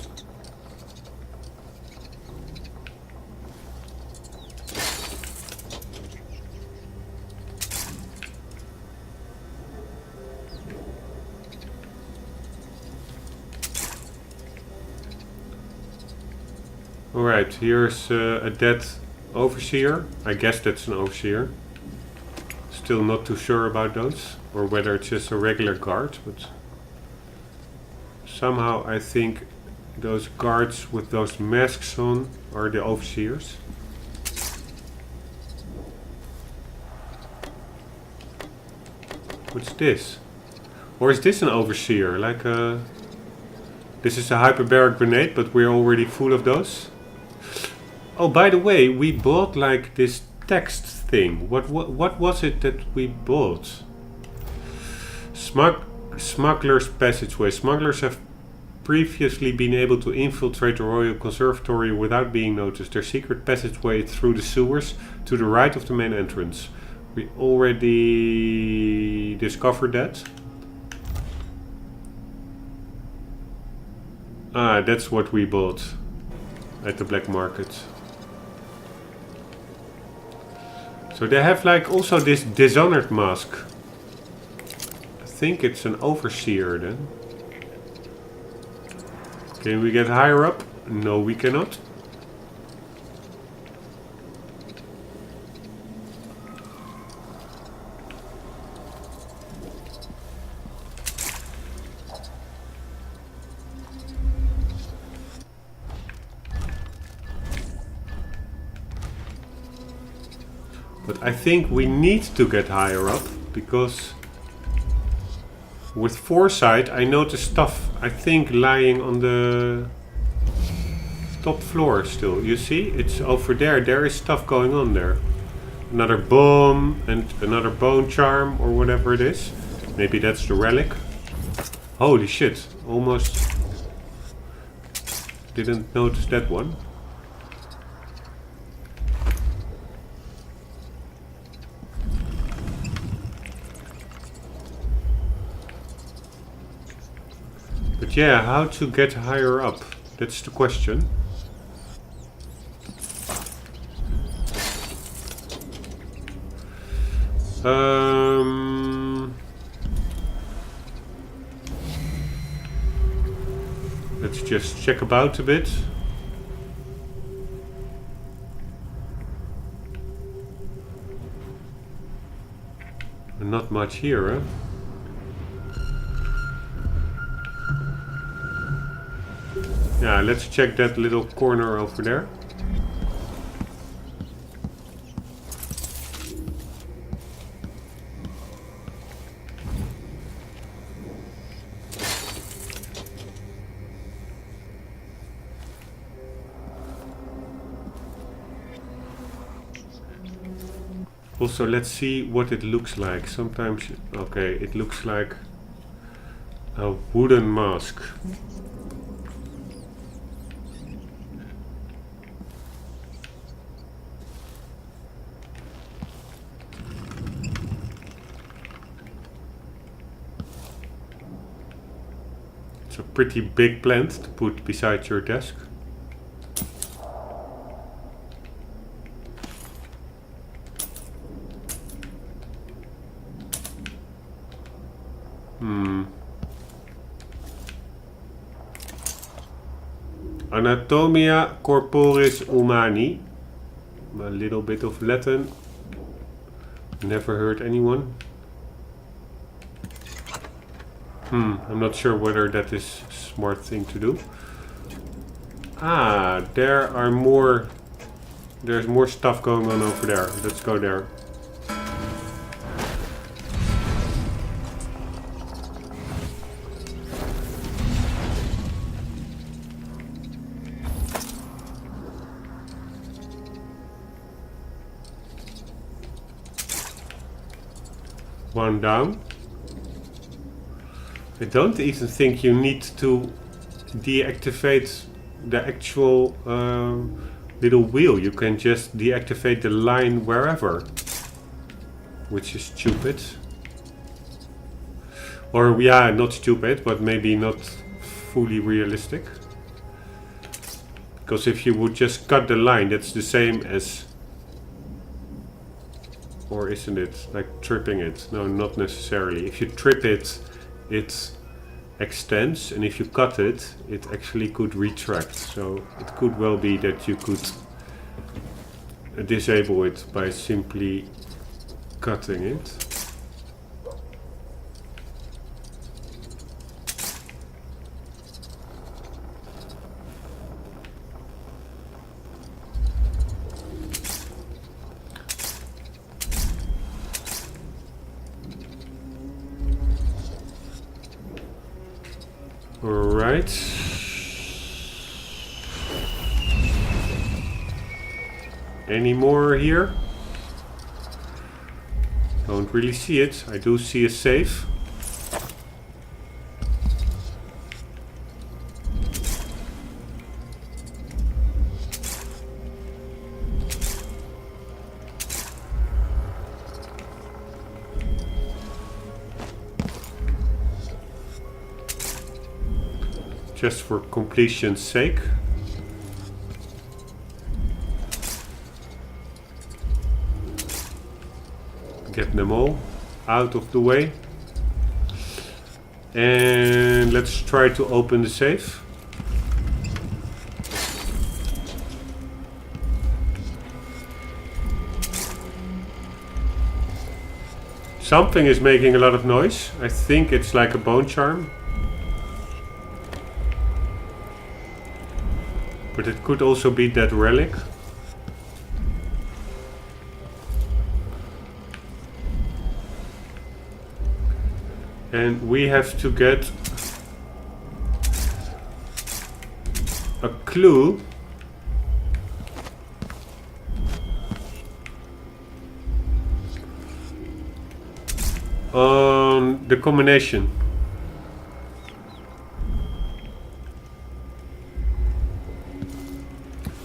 Alright, here's a dead overseer. I guess that's an overseer. Still not too sure about those. Or whether it's just a regular guard, but somehow I think those guards with those masks on are the overseers. What's this? Or is this an overseer? Like a... This is a hyperbaric grenade, but we're already full of those. Oh, by the way, we bought like this text thing. What was it that we bought? Smuggler's Passageway. Smugglers have previously been able to infiltrate the Royal Conservatory without being noticed. Their secret passageway through the sewers to the right of the main entrance. We already discovered that. Ah, that's what we bought at the black market. So they have like also this Dishonored mask. I think it's an overseer then. Can we get higher up? No, we cannot. But I think we need to get higher up, because with foresight I noticed stuff, I think, lying on the top floor still. You see? It's over there. There is stuff going on there. Another bomb and another bone charm or whatever it is. Maybe that's the relic. Holy shit. Almost didn't notice that one. But yeah, how to get higher up? That's the question. Let's just check about a bit. Not much here, huh? Yeah, let's check that little corner over there. Also, let's see what it looks like. Sometimes, okay, it looks like a wooden mask. It's a pretty big plant to put beside your desk. Anatomia corporis humani. A little bit of Latin. Never heard anyone. I'm not sure whether that is a smart thing to do. Ah, there are more. There's more stuff going on over there. Let's go there. One down. I don't even think you need to deactivate the actual little wheel. You can just deactivate the line wherever, which is stupid. Or yeah, not stupid, but maybe not fully realistic. Because if you would just cut the line, that's the same as, or isn't it, like tripping it? No, not necessarily. If you trip it, it extends, and if you cut it, it actually could retract. So it could well be that you could disable it by simply cutting it. Alright. Any more here? Don't really see it. I do see a safe. just for completion's sake. Get them all out of the way. And let's try to open the safe. Something is making a lot of noise. I think it's like a bone charm. But it could also be that relic. And we have to get a clue on the combination.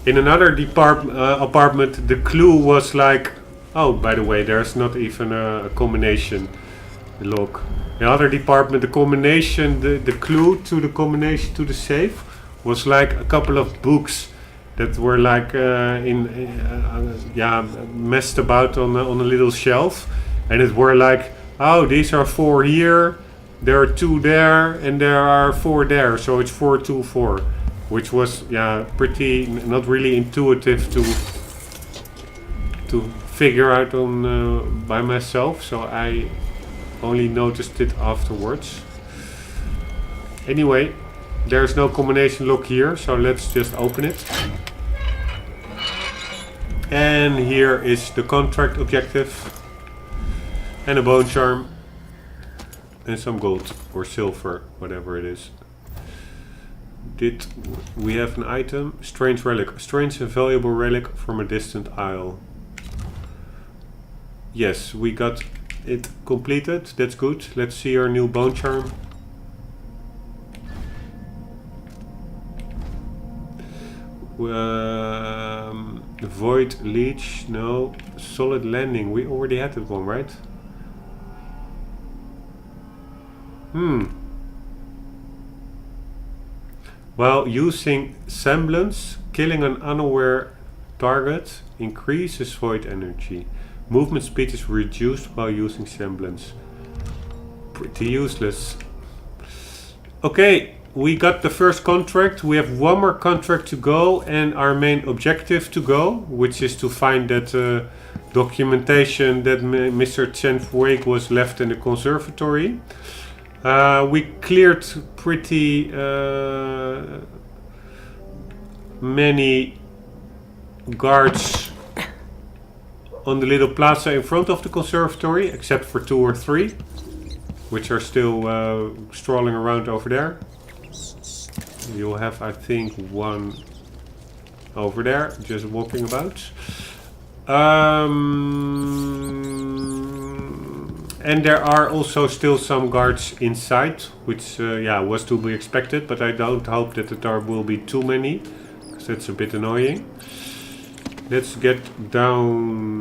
In another apartment, the clue was like, oh, by the way, there's not even a combination log. In other department, the combination, the clue to the combination to the safe was like a couple of books that were like messed about on a little shelf, and it were like, oh, these are 4 here, there are 2 there, and there are 4 there, so it's 4, 2, 4, which was pretty not really intuitive to figure out on by myself. So I only noticed it afterwards. Anyway, there's no combination lock here, so let's just open it. And here is the contract objective. And a bone charm. And some gold or silver, whatever it is. Did we have an item? Strange relic. Strange and valuable relic from a distant isle. Yes, we got it completed. That's good. Let's see our new bone charm. Void leech. No. Solid landing. We already had that one, right? While using semblance, killing an unaware target increases void energy. Movement speed is reduced while using semblance. Pretty useless. Okay, we got the first contract. We have one more contract to go and our main objective to go, which is to find that documentation that Mr. Chen Fuig was left in the conservatory. We cleared pretty many guards on the little plaza in front of the conservatory, except for 2 or 3, which are still strolling around over there. You'll have, I think, 1 over there, just walking about. And there are also still some guards inside, which was to be expected, but I don't hope that there will be too many, because that's a bit annoying. Let's get downstairs.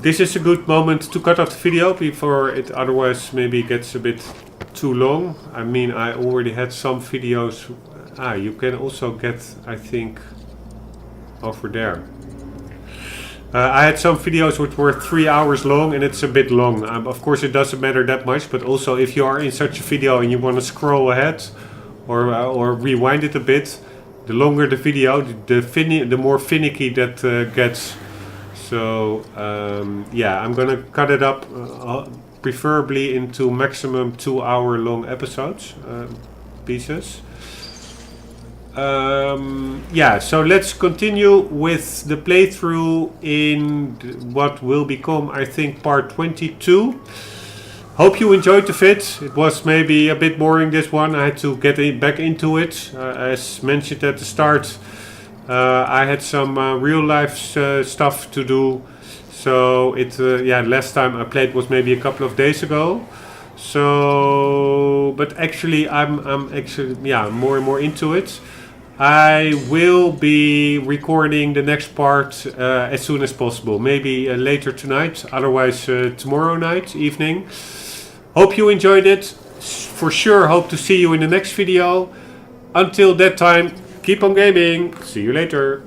This is a good moment to cut off the video before it otherwise maybe gets a bit too long. I mean, I already had some videos. You can also get, I think, over there. I had some videos which were 3 hours long, and it's a bit long. Of course, it doesn't matter that much, but also if you are in such a video and you want to scroll ahead or rewind it a bit, the longer the video, the more finicky that gets. So I'm gonna cut it up, preferably into maximum 2 hour long episodes, pieces. So let's continue with the playthrough in what will become, I think, part 22. Hope you enjoyed the vid. It was maybe a bit boring, this one. I had to get back into it. As mentioned at the start, I had some real life stuff to do. So last time I played was maybe a couple of days ago. So, but actually I'm more and more into it. I will be recording the next part as soon as possible. Maybe later tonight, otherwise tomorrow night, evening. Hope you enjoyed it. For sure hope to see you in the next video. Until that time, keep on gaming. See you later.